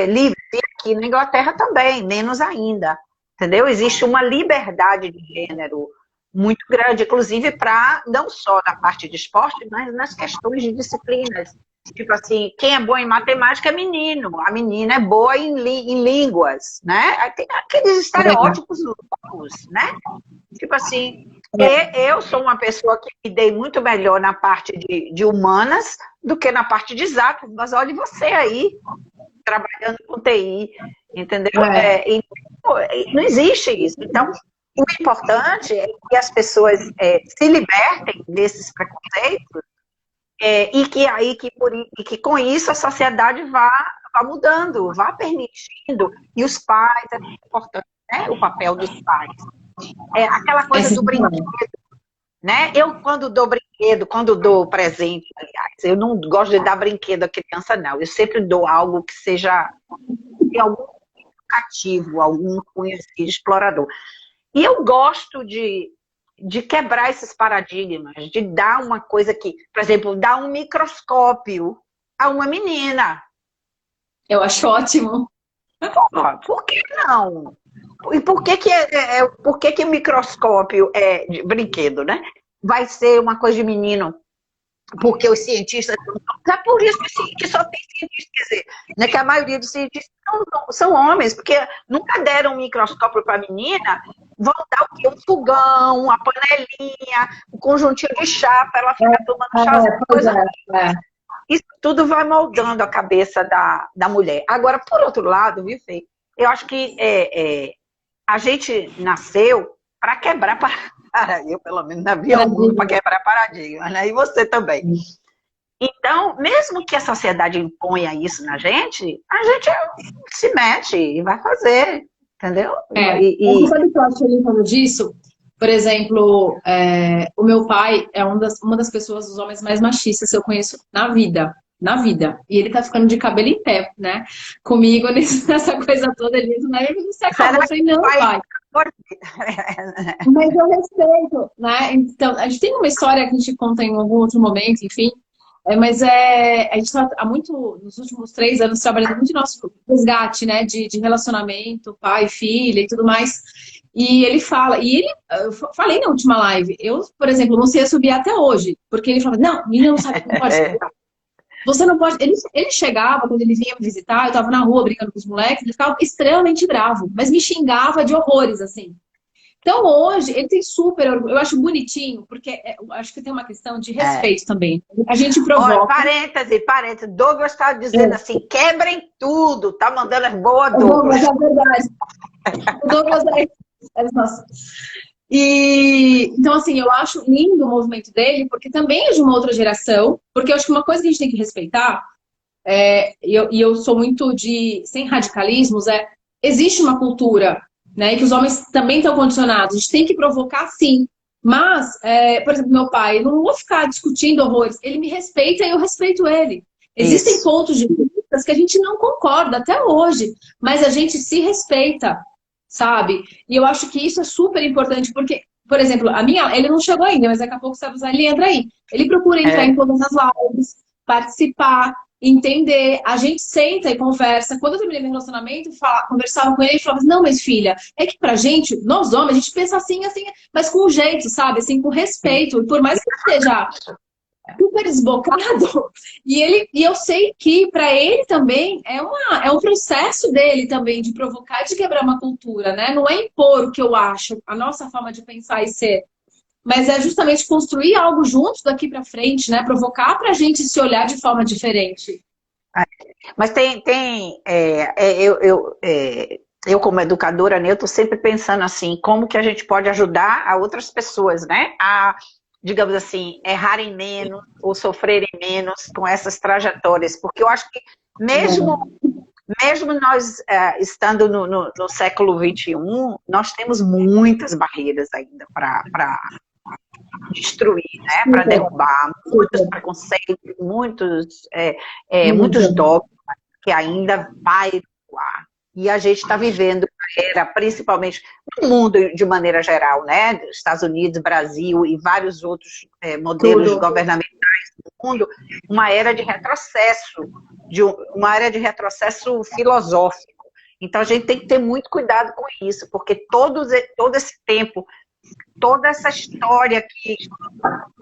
livres. E aqui na Inglaterra também, menos ainda. Entendeu? Existe uma liberdade de gênero muito grande, inclusive para, não só na parte de esporte, mas nas questões de disciplinas. Tipo assim, quem é bom em matemática é menino, a menina é boa em línguas, né? Aí tem aqueles estereótipos loucos, né? Tipo assim, eu sou uma pessoa que me dei muito melhor na parte de humanas do que na parte de exatas, mas olha você aí, trabalhando com TI, entendeu? Não existe isso. Então, o importante é que as pessoas se libertem desses preconceitos e que com isso a sociedade vá mudando, vá permitindo, e os pais, é muito importante, né, o papel dos pais. Aquela coisa do brinquedo, né? Eu, quando dou presente, aliás, eu não gosto de dar brinquedo à criança, não. Eu sempre dou algo que seja de algum educativo, algum cunho explorador. E eu gosto de quebrar esses paradigmas, de dar uma coisa que, por exemplo, dar um microscópio a uma menina. Eu acho ótimo. Por que não? E por que o microscópio é de brinquedo, né? Vai ser uma coisa de menino? Porque os cientistas... É por isso que só tem cientistas, quer dizer, né, que a maioria dos cientistas são homens, porque nunca deram um microscópio para a menina, vão dar o quê? Um fogão, uma panelinha, um conjuntinho de chá para ela ficar tomando chá. Isso tudo vai moldando a cabeça da mulher. Agora, por outro lado, viu, Fê? Eu acho que a gente nasceu para quebrar eu, pelo menos, havia o mundo para quebrar paradigma, né? E você também. Então, mesmo que a sociedade imponha isso na gente, a gente se mete e vai fazer, entendeu? Sabe o que eu acho lindo disso? Por exemplo, o meu pai é uma das pessoas, dos homens mais machistas que eu conheço na vida. E ele tá ficando de cabelo em pé, né? Comigo nessa coisa toda. Ele disse, você acabou. Eu falei, não, pai. Mas eu respeito, né? Então, a gente tem uma história que a gente conta em algum outro momento, enfim. Mas a gente está nos últimos 3 anos, trabalhando muito no nosso resgate, né? De relacionamento, pai, filha e tudo mais. E ele fala, eu falei na última live, eu, por exemplo, não sei subir até hoje, porque ele falava, não, menina não sabe, não pode subir. Você não pode. Ele chegava, quando ele vinha me visitar, eu tava na rua brincando com os moleques, ele ficava extremamente bravo, mas me xingava de horrores, assim. Então hoje, ele tem super orgulho, eu acho bonitinho, porque eu acho que tem uma questão de respeito também. A gente provoca. Olha, parêntese, Douglas tá dizendo assim, quebrem tudo, tá mandando as boas, Douglas. É verdade. O Douglas nossa. Então, assim, eu acho lindo o movimento dele, porque também é de uma outra geração, porque eu acho que uma coisa que a gente tem que respeitar, e eu sou muito sem radicalismos, existe uma cultura, né, e que os homens também estão condicionados, a gente tem que provocar sim, mas, por exemplo, meu pai, eu não vou ficar discutindo horrores, ele me respeita e eu respeito ele. Existem pontos de vista que a gente não concorda até hoje, mas a gente se respeita. Sabe? E eu acho que isso é super importante, porque, por exemplo, ele não chegou ainda, mas daqui a pouco ele entra aí. Ele procura entrar em todas as lives, participar, entender. A gente senta e conversa. Quando eu terminei meu relacionamento, conversava com ele e falava, não, mas filha, é que pra gente, nós homens, a gente pensa assim, mas com jeito, sabe? Assim, com respeito. E por mais que esteja super desbocado, e eu sei que para ele também é um processo dele também de provocar e de quebrar uma cultura, né? Não é impor o que eu acho, a nossa forma de pensar e ser, mas é justamente construir algo juntos daqui para frente, né? Provocar para a gente se olhar de forma diferente. Mas eu como educadora, né, eu estou sempre pensando assim, como que a gente pode ajudar a outras pessoas, né? Digamos assim, errarem menos ou sofrerem menos com essas trajetórias, porque eu acho que mesmo nós estando no século XXI, nós temos muitas barreiras ainda para destruir, né? Para derrubar muitos preconceitos, muitos dogmas que ainda vai atuar. E a gente está vivendo uma era, principalmente no mundo de maneira geral, né? Estados Unidos, Brasil e vários outros modelos governamentais do mundo, uma era de retrocesso, uma era de retrocesso filosófico. Então a gente tem que ter muito cuidado com isso, porque todo esse tempo, toda essa história que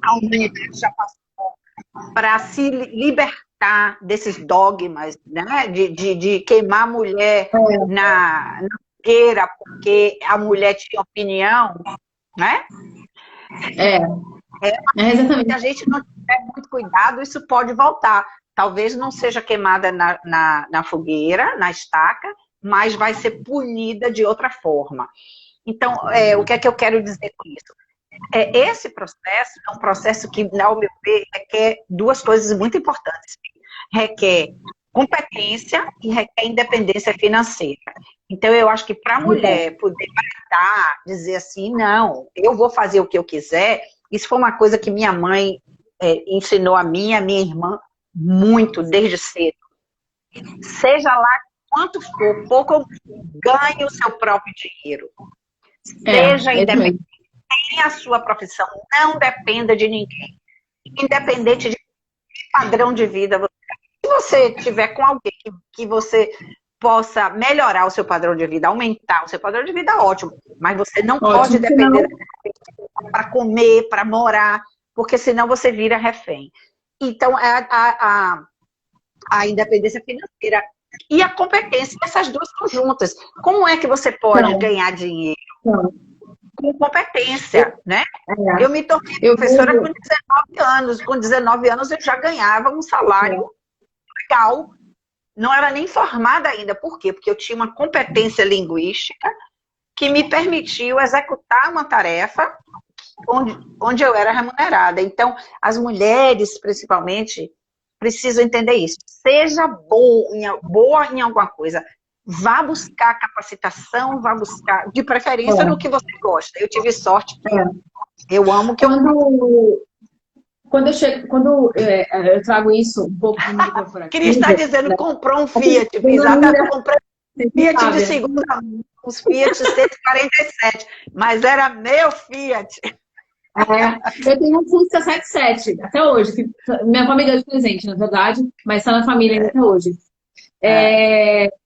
a humanidade já passou para se libertar desses dogmas, né? de queimar a mulher na fogueira porque a mulher tinha opinião, né? Exatamente. Se a gente não tiver muito cuidado, isso pode voltar. Talvez não seja queimada na fogueira, na estaca, mas vai ser punida de outra forma. Então, o que é que eu quero dizer com isso? Esse processo é um processo que, ao meu ver, requer duas coisas muito importantes. Requer competência e requer independência financeira. Então, eu acho que para a mulher poder tratar, dizer assim, não, eu vou fazer o que eu quiser, isso foi uma coisa que minha mãe ensinou a minha irmã, muito, desde cedo. Seja lá quanto for, pouco ou ganhe o seu próprio dinheiro. Seja independente. Tenha a sua profissão. Não dependa de ninguém. Independente de que padrão de vida você tem. Se você tiver com alguém que você possa melhorar o seu padrão de vida, aumentar o seu padrão de vida, ótimo. Mas você não pode depender para comer, para morar, porque senão você vira refém. Então, a independência financeira e a competência, essas duas são juntas. Como é que você pode ganhar dinheiro? Com competência, né? Eu me tornei professora com 19 anos. Com 19 anos eu já ganhava um salário legal. Não era nem formada ainda. Por quê? Porque eu tinha uma competência linguística que me permitiu executar uma tarefa onde eu era remunerada. Então, as mulheres, principalmente, precisam entender isso. Seja boa em alguma coisa. Vá buscar capacitação, vá buscar, de preferência, no que você gosta. Eu tive sorte. Eu amo que Quando eu trago isso um pouco no corporativo... Queria estar dizendo, comprou um Fiat. Exatamente, eu comprei um Fiat de segunda, uns Fiat 147, mas era meu Fiat. Eu tenho um Fusca 77, até hoje, que minha família deu de presente, na verdade, mas está na família ainda até hoje.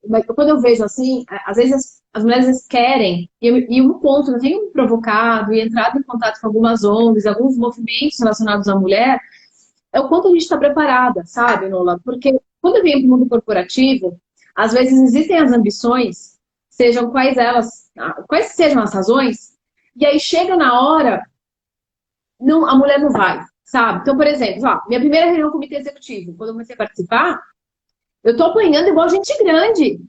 Mas quando eu vejo assim, às vezes as mulheres querem, e um ponto, eu tenho me provocado e entrado em contato com algumas ONGs, alguns movimentos relacionados à mulher, é o quanto a gente está preparada, sabe, Nola? Porque quando eu venho para o mundo corporativo, às vezes existem as ambições, sejam quais sejam as razões, e aí chega na hora, a mulher não vai, sabe? Então, por exemplo, minha primeira reunião com o comitê executivo, quando eu comecei a participar, eu tô apanhando igual gente grande.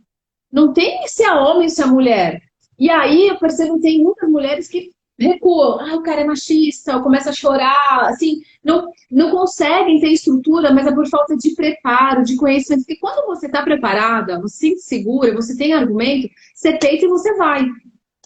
Não tem se é homem ou se é mulher. E aí eu percebo que tem muitas mulheres que recuam. O cara é machista, ou começa a chorar, assim, não conseguem ter estrutura, mas é por falta de preparo, de conhecimento. Porque quando você está preparada, você se sente segura, você tem argumento, você peita e você vai.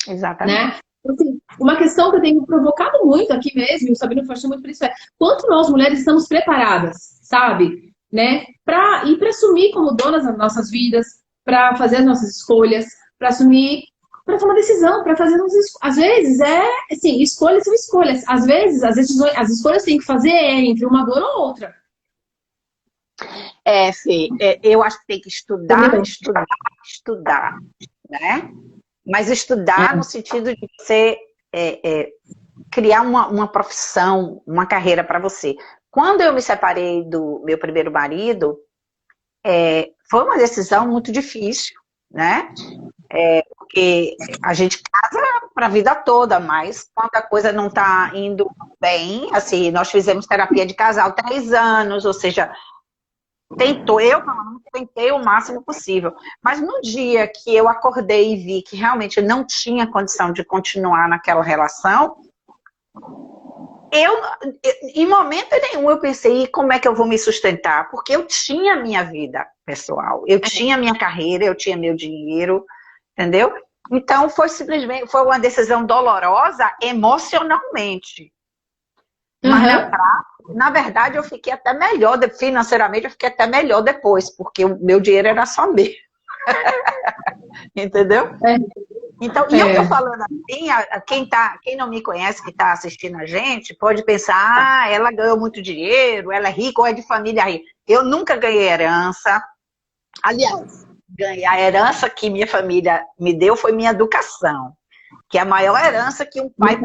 Exatamente. Né? Assim, uma questão que eu tenho provocado muito aqui mesmo, e o Sabino faz muito por isso, quanto nós mulheres estamos preparadas, sabe? Né? Para assumir como donas das nossas vidas, para fazer as nossas escolhas, para assumir, para tomar decisão, para fazer às vezes assim, escolhas são escolhas. Às vezes as escolhas tem que fazer entre uma dor ou outra. Fê, eu acho que tem que estudar, né? Mas estudar no sentido de você criar uma profissão, uma carreira para você. Quando eu me separei do meu primeiro marido, foi uma decisão muito difícil, né? Porque a gente casa para a vida toda, mas quando a coisa não está indo bem, assim, nós fizemos terapia de casal 3 anos, ou seja, eu tentei o máximo possível. Mas no dia que eu acordei e vi que realmente eu não tinha condição de continuar naquela relação, em momento nenhum eu pensei, como é que eu vou me sustentar? Porque eu tinha minha vida pessoal, eu tinha minha carreira, eu tinha meu dinheiro, entendeu? Então foi uma decisão dolorosa emocionalmente. Mas na verdade, eu fiquei até melhor, financeiramente, eu fiquei até melhor depois, porque o meu dinheiro era só meu. Entendeu? Então, e eu tô falando assim, quem não me conhece, que está assistindo a gente, pode pensar, ela ganhou muito dinheiro, ela é rica ou é de família rica. Eu nunca ganhei herança. Aliás, a herança que minha família me deu foi minha educação, que é a maior herança que um pai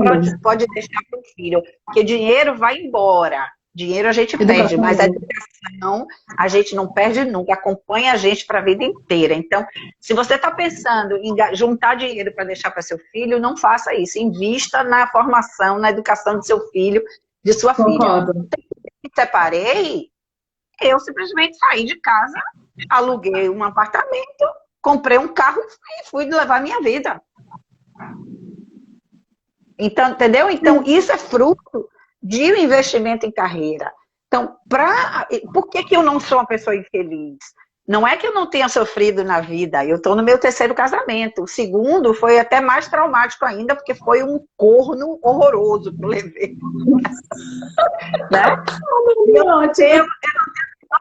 pode deixar para o filho, porque dinheiro vai embora. Dinheiro a gente perde, mas a educação a gente não perde nunca, acompanha a gente para a vida inteira. Então, se você está pensando em juntar dinheiro para deixar para seu filho, não faça isso. Invista na formação, na educação de seu filho, de sua filha. Me separei, eu simplesmente saí de casa, aluguei um apartamento, comprei um carro e fui levar minha vida. Então, entendeu? Então, isso é fruto de um investimento em carreira. Então, por que eu não sou uma pessoa infeliz? Não é que eu não tenha sofrido na vida, eu estou no meu 3º casamento. O 2º foi até mais traumático ainda, porque foi um corno horroroso que eu levei. Né? Eu não tenho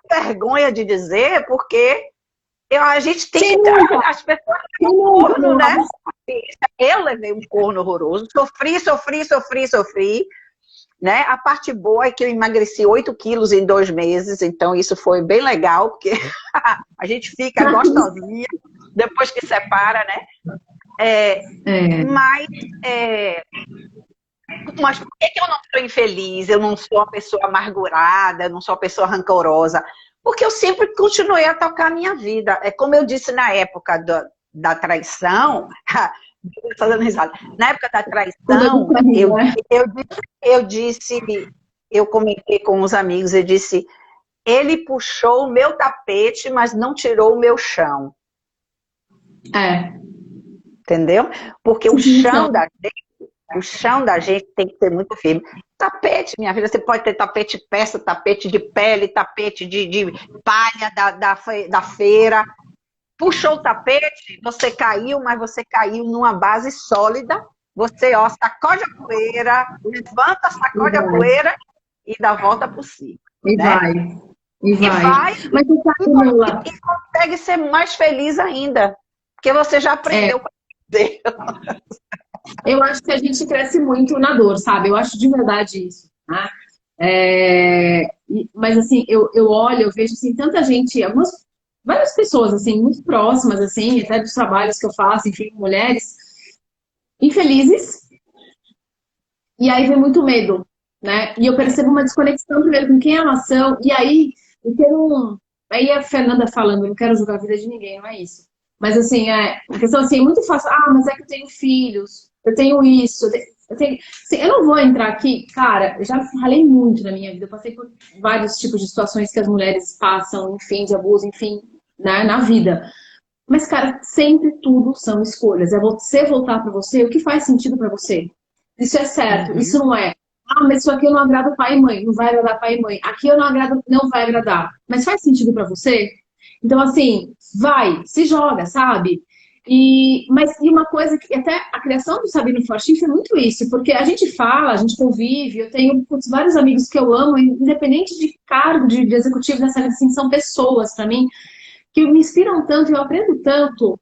vergonha de dizer, porque a gente tem que... As pessoas têm um corno, né? Eu levei um corno horroroso, sofri. Né? A parte boa é que eu emagreci 8 quilos em 2 meses, então isso foi bem legal, porque a gente fica gostosinha depois que separa, né? Mas por que eu não sou infeliz? Eu não sou uma pessoa amargurada, eu não sou uma pessoa rancorosa? Porque eu sempre continuei a tocar a minha vida. É como eu disse na época da traição... Fazendo risada. Na época da traição, eu comentei com os amigos, eu disse, ele puxou o meu tapete, mas não tirou o meu chão. Entendeu? Porque o chão da gente tem que ser muito firme. Tapete, minha filha, você pode ter tapete peça, tapete de pele, tapete de palha da feira. Puxou o tapete, você caiu, mas você caiu numa base sólida. Você, sacode a poeira, levanta, sacode a poeira e dá a volta por cima. E né? vai. Mas e consegue ser mais feliz ainda, porque você já aprendeu com Deus. Eu acho que a gente cresce muito na dor, sabe? Eu acho de verdade isso. Né? Mas assim, eu olho, eu vejo assim, tanta gente, várias pessoas, assim, muito próximas, assim, até dos trabalhos que eu faço, enfim, mulheres infelizes, e aí vem muito medo, né? E eu percebo uma desconexão primeiro com quem elas são, e aí, aí a Fernanda falando, eu não quero julgar a vida de ninguém, não é isso. Mas assim, a questão assim, é muito fácil, mas é que eu tenho filhos, eu tenho isso, assim, eu não vou entrar aqui, cara, eu já falei muito na minha vida, eu passei por vários tipos de situações que as mulheres passam, enfim, de abuso, enfim, na vida. Mas, cara, sempre tudo são escolhas. É você voltar pra você o que faz sentido pra você. Isso é certo, isso não é. Mas isso aqui eu não agrado pai e mãe, não vai agradar pai e mãe. Aqui eu não agrado, não vai agradar. Mas faz sentido pra você? Então, assim, se joga, sabe? Mas uma coisa que até a criação do Sabino Fortin foi muito isso, porque a gente fala, a gente convive, eu tenho vários amigos que eu amo, independente de cargo de executivo nessa vida, assim, são pessoas pra mim que me inspiram tanto, eu aprendo tanto.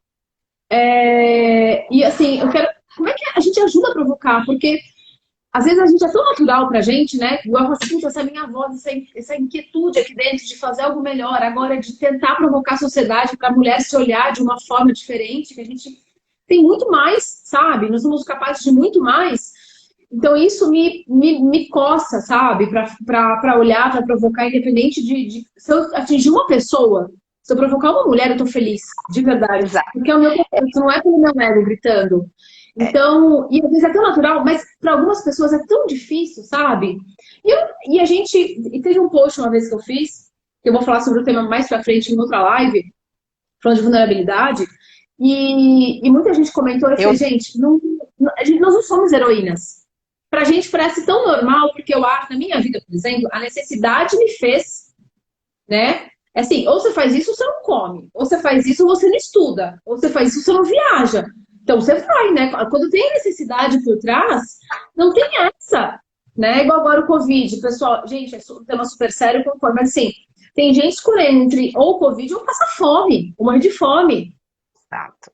E assim, como é que a gente ajuda a provocar? Porque às vezes a gente é tão natural pra gente, né? Igual assim, essa minha voz, essa inquietude aqui dentro de fazer algo melhor, agora de tentar provocar a sociedade para a mulher se olhar de uma forma diferente, que a gente tem muito mais, sabe? Nós somos capazes de muito mais. Então isso me coça, sabe? Para olhar, para provocar, independente de se eu atingir uma pessoa. Se eu provocar uma mulher, eu tô feliz, de verdade. Porque o meu propósito não é pelo meu ego gritando. Então, e às vezes é tão natural, mas para algumas pessoas é tão difícil, sabe? E teve um post uma vez que eu fiz, que eu vou falar sobre o tema mais pra frente em outra live, falando de vulnerabilidade, e muita gente comentou, eu falei, gente, nós não somos heroínas. Pra gente parece tão normal, porque eu acho, na minha vida, por exemplo, a necessidade me fez, né? Assim, ou você faz isso ou você não come. Ou você faz isso ou você não estuda. Ou você faz isso ou você não viaja. Então você vai, né? Quando tem necessidade por trás, não tem essa. né? Igual agora o Covid, pessoal, gente, é um tema super sério, concordo, mas assim, tem gente escolhendo entre ou Covid ou passar fome, ou morrer de fome. Exato.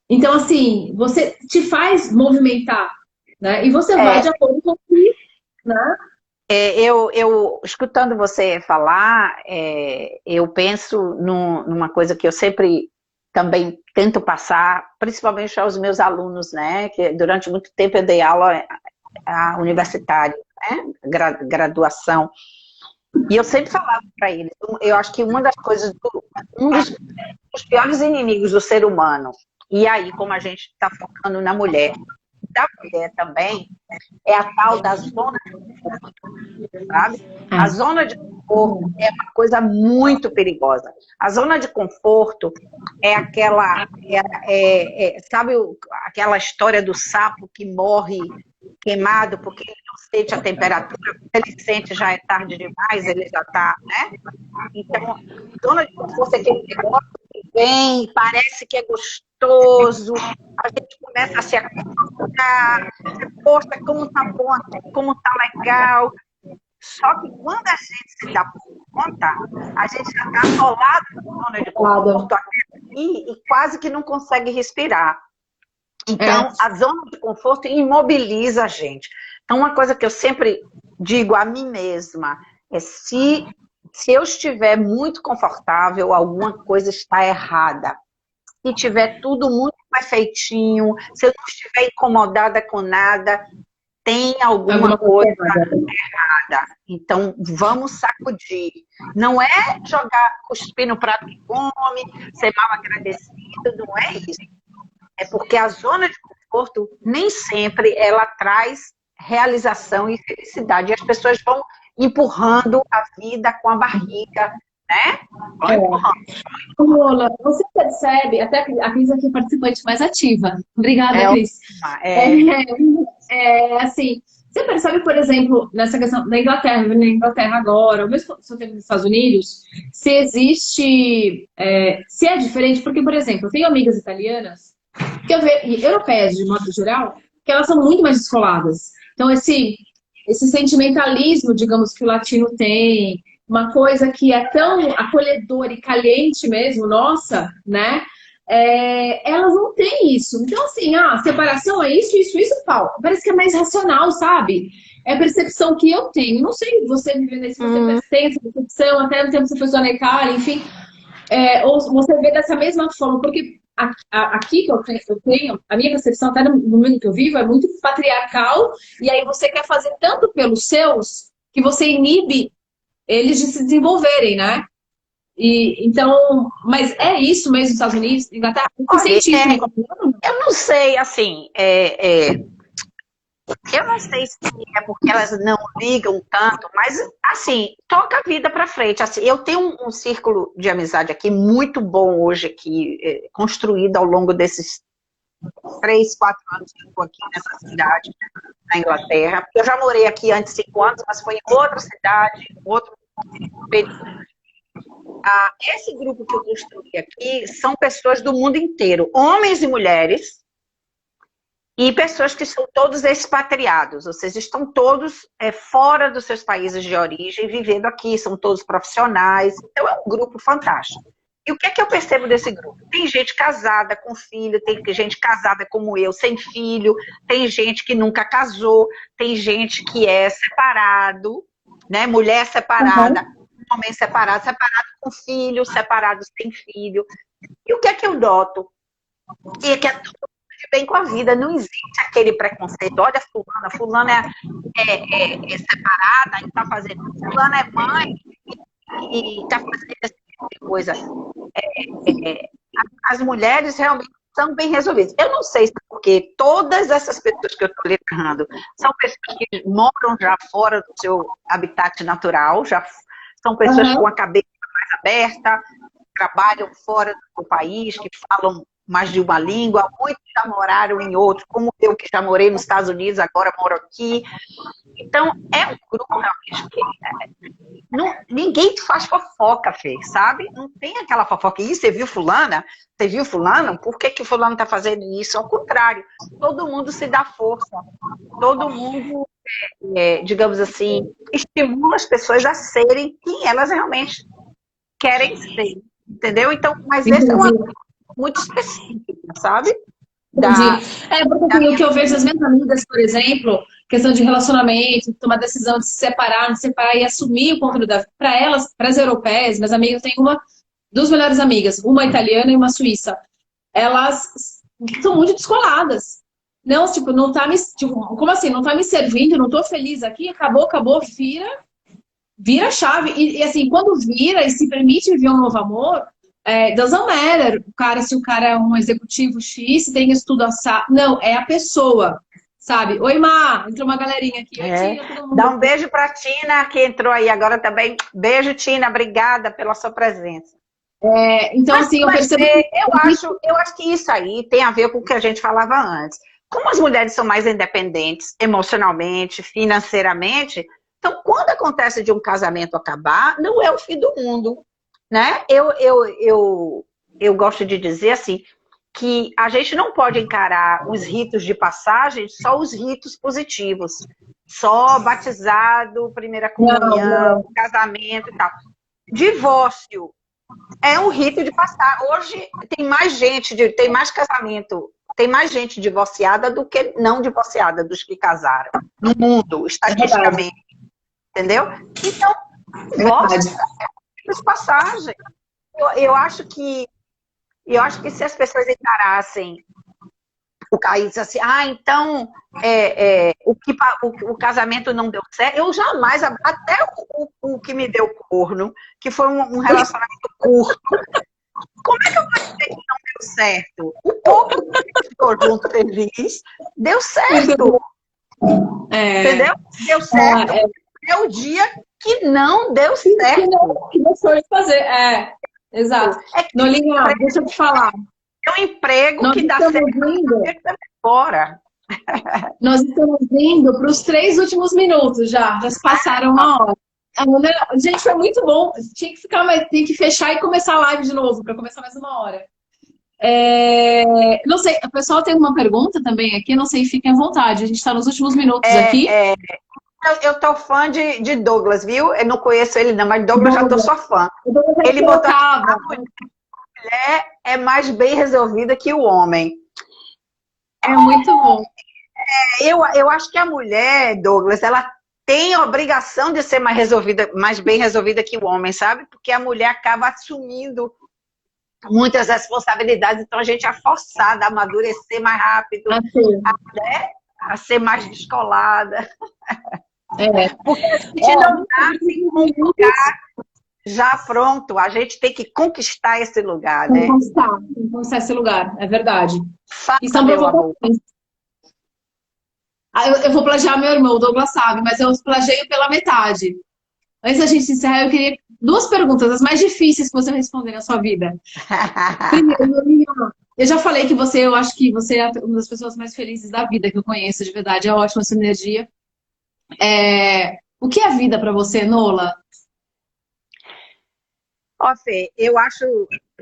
Então, assim, você te faz movimentar, né? E você vai de acordo com o que, né? Escutando você falar, eu penso numa coisa que eu sempre também tento passar, principalmente aos meus alunos, né? Que durante muito tempo eu dei aula universitária, né? Graduação. E eu sempre falava para eles, eu acho que uma das coisas, um dos piores inimigos do ser humano, e aí como a gente está focando na mulher, da mulher também, é a tal da zona de conforto, sabe? A zona de conforto é uma coisa muito perigosa. A zona de conforto é aquela, sabe aquela história do sapo que morre queimado porque ele não sente a temperatura, quando ele sente já é tarde demais, ele já está, né? Então, zona de conforto é aquele negócio que vem, parece que é gostoso, a gente começa a se acostumar, poxa, como tá bom aqui, como tá legal. Só que quando a gente se dá por conta, a gente já está atolado na zona de conforto aqui e quase que não consegue respirar. Então, a zona de conforto imobiliza a gente. Então, uma coisa que eu sempre digo a mim mesma é se eu estiver muito confortável, alguma coisa está errada. Se tiver tudo muito perfeitinho, se eu não estiver incomodada com nada, tem alguma coisa errada. Então, vamos sacudir. Não é jogar, cuspir no prato que come, ser mal agradecido, não é isso. É porque a zona de conforto, nem sempre ela traz realização e felicidade. E as pessoas vão empurrando a vida com a barriga, né? Lola, você percebe, até a Cris aqui é participante mais ativa. Obrigada, Cris. Assim, você percebe, por exemplo, nessa questão da Inglaterra, na Inglaterra agora, ou mesmo se eu tenho nos Estados Unidos, se existe, se é diferente, porque, por exemplo, eu tenho amigas italianas, e europeias, de modo geral, que elas são muito mais descoladas. Então, esse sentimentalismo, digamos, que o latino tem, uma coisa que é tão acolhedora e caliente mesmo, nossa, né? Elas não têm isso. Então, assim, separação é isso, isso, isso, pau. Parece que é mais racional, sabe? É a percepção que eu tenho. Não sei você vivendo isso, você tem essa percepção, até no tempo que você foi sua Necária, enfim. Ou você vê dessa mesma forma, porque aqui que eu tenho, a minha percepção, até no mundo que eu vivo, é muito patriarcal, e aí você quer fazer tanto pelos seus que você inibe eles de se desenvolverem, né? Então, mas é isso mesmo nos Estados Unidos, Inglaterra? Você sente isso? Eu não sei, assim, eu não sei se é porque elas não ligam tanto, mas, assim, toca a vida para frente. Assim, eu tenho um círculo de amizade aqui muito bom hoje, aqui, construído ao longo desses 3, 4 anos que eu estou aqui nessa cidade, na Inglaterra. Eu já morei aqui antes de 5 anos, mas foi em outra cidade, outro período. Esse grupo que eu construí aqui são pessoas do mundo inteiro, homens e mulheres, e pessoas que são todos expatriados, ou seja, estão todos fora dos seus países de origem, vivendo aqui, são todos profissionais, então é um grupo fantástico. E o que é que eu percebo desse grupo? Tem gente casada com filho, tem gente casada como eu, sem filho, tem gente que nunca casou, tem gente que é separado, né? Mulher separada, homem separado, separado com filho, separado sem filho. E o que é que eu noto? E que é tudo bem com a vida, não existe aquele preconceito. Olha, fulana é separada e está fazendo. Fulana é mãe e está fazendo esse tipo de coisa. As mulheres realmente são bem resolvidas. Eu não sei se porque todas essas pessoas que eu estou lembrando são pessoas que moram já fora do seu habitat natural, já são pessoas com a cabeça mais aberta, trabalham fora do país, que falam mais de uma língua, muitos já moraram em outros, como eu que já morei nos Estados Unidos, agora moro aqui. Então, é um grupo realmente que ninguém faz fofoca, Fê, sabe? Não tem aquela fofoca. E você viu fulana? Você viu fulano? Por que que fulano tá fazendo isso? Ao contrário, todo mundo se dá força. Todo mundo, digamos assim, estimula as pessoas a serem quem elas realmente querem ser. Entendeu? Então, mas esse é uma coisa muito específica, sabe? Entendi. Porque assim, o que eu vejo das minhas amigas, por exemplo, questão de relacionamento, tomar decisão de se separar, não se separar e assumir o controle da vida. Para elas, para as europeias, minhas amigas, eu tenho duas melhores amigas, uma italiana e uma suíça. Elas são muito descoladas. Não, tipo, não tá me. Tipo, como assim? Não tá me servindo, não tô feliz aqui, acabou, vira a chave. E assim, quando vira e se permite viver um novo amor. Doesn't matter, se o cara é um executivo X, se tem estudo assado. Não, é a pessoa, sabe? Oi, Má, entrou uma galerinha aqui. Oi, Tina, todo mundo. Dá um beijo pra Tina, que entrou aí agora também. Beijo, Tina, obrigada pela sua presença. Então, assim, eu percebo. Eu acho que isso aí tem a ver com o que a gente falava antes. Como as mulheres são mais independentes emocionalmente, financeiramente, então, quando acontece de um casamento acabar, não é o fim do mundo. Né? Eu gosto de dizer assim, que a gente não pode encarar os ritos de passagem só os ritos positivos. Só batizado, primeira comunhão, casamento e tal. Divórcio é um rito de passagem. Hoje tem mais gente, tem mais casamento, tem mais gente divorciada do que não divorciada, dos que casaram. No mundo, estatisticamente. Entendeu? Então, divórcio de passagem. Eu acho que se as pessoas encarassem o caso assim, então o casamento não deu certo, eu jamais, até o que me deu corno, que foi um relacionamento curto, como é que eu vou dizer que não deu certo? O pouco que ficou junto feliz, deu certo. Entendeu? Deu certo. É o dia que não deu certo. Que não foi fazer. Exato. Nolinha, deixa eu te falar. É um emprego que dá certo fora. Nós estamos indo para os 3 últimos minutos já se passaram uma hora. Gente, foi muito bom. Tinha que ficar, tem que fechar e começar a live de novo, para começar mais uma hora. Não sei, o pessoal tem uma pergunta também aqui, não sei, fiquem à vontade. A gente está nos últimos minutos aqui. Eu tô fã de Douglas, viu? Eu não conheço ele não, mas Douglas já tô só fã. Ele botou a mulher é mais bem resolvida que o homem. É muito bom. Eu acho que a mulher, Douglas, ela tem a obrigação de ser mais bem resolvida que o homem, sabe? Porque a mulher acaba assumindo muitas responsabilidades, então a gente é forçada a amadurecer mais rápido, a ser mais descolada. Porque a gente não nasce em um lugar já pronto, a gente tem que conquistar esse lugar, né? Conquistar esse lugar, é verdade. Isso é meu amor. Eu vou plagiar meu irmão, o Douglas sabe, mas eu plageio pela metade. Antes da gente encerrar, eu queria 2 perguntas, as mais difíceis que você responder na sua vida. Primeiro, eu já falei que eu acho que você é uma das pessoas mais felizes da vida que eu conheço, de verdade, é ótima a sua energia. O que é vida para você, Nola? Fê, eu acho,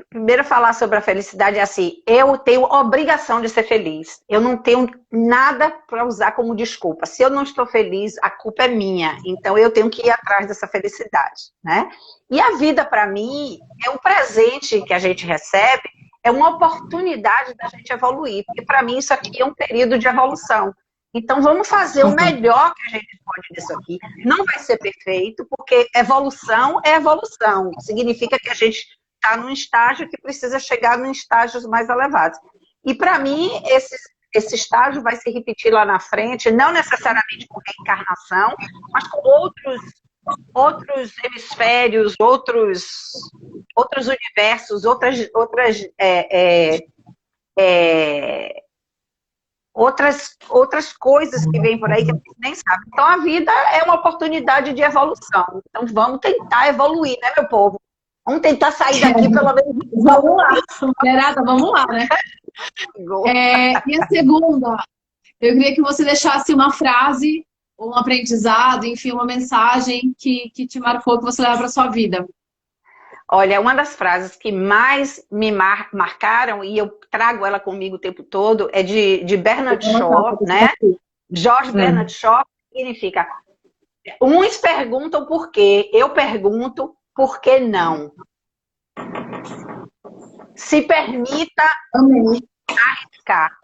primeiro falar sobre a felicidade é assim, eu tenho obrigação de ser feliz. Eu não tenho nada para usar como desculpa. Se eu não estou feliz, a culpa é minha. Então eu tenho que ir atrás dessa felicidade, né? E a vida para mim é um presente que a gente recebe, é uma oportunidade da gente evoluir. Porque para mim isso aqui é um período de evolução. Então, vamos fazer o melhor que a gente pode disso aqui. Não vai ser perfeito, porque evolução é evolução. Significa que a gente está num estágio que precisa chegar em estágios mais elevados. E, para mim, esse estágio vai se repetir lá na frente, não necessariamente com reencarnação, mas com outros hemisférios, outros universos, outras coisas que vêm por aí que a gente nem sabe. Então, a vida é uma oportunidade de evolução. Então, vamos tentar evoluir, né, meu povo? Vamos tentar sair daqui pelo menos. Vamos lá, mulherada, vamos lá, né? E a segunda, eu queria que você deixasse uma frase ou um aprendizado, enfim, uma mensagem que te marcou, que você leva para sua vida? Olha, uma das frases que mais me marcaram, e eu trago ela comigo o tempo todo, é de Bernard Shaw, né? George Bernard Shaw significa: uns perguntam por quê, eu pergunto por que não. Se permita arriscar.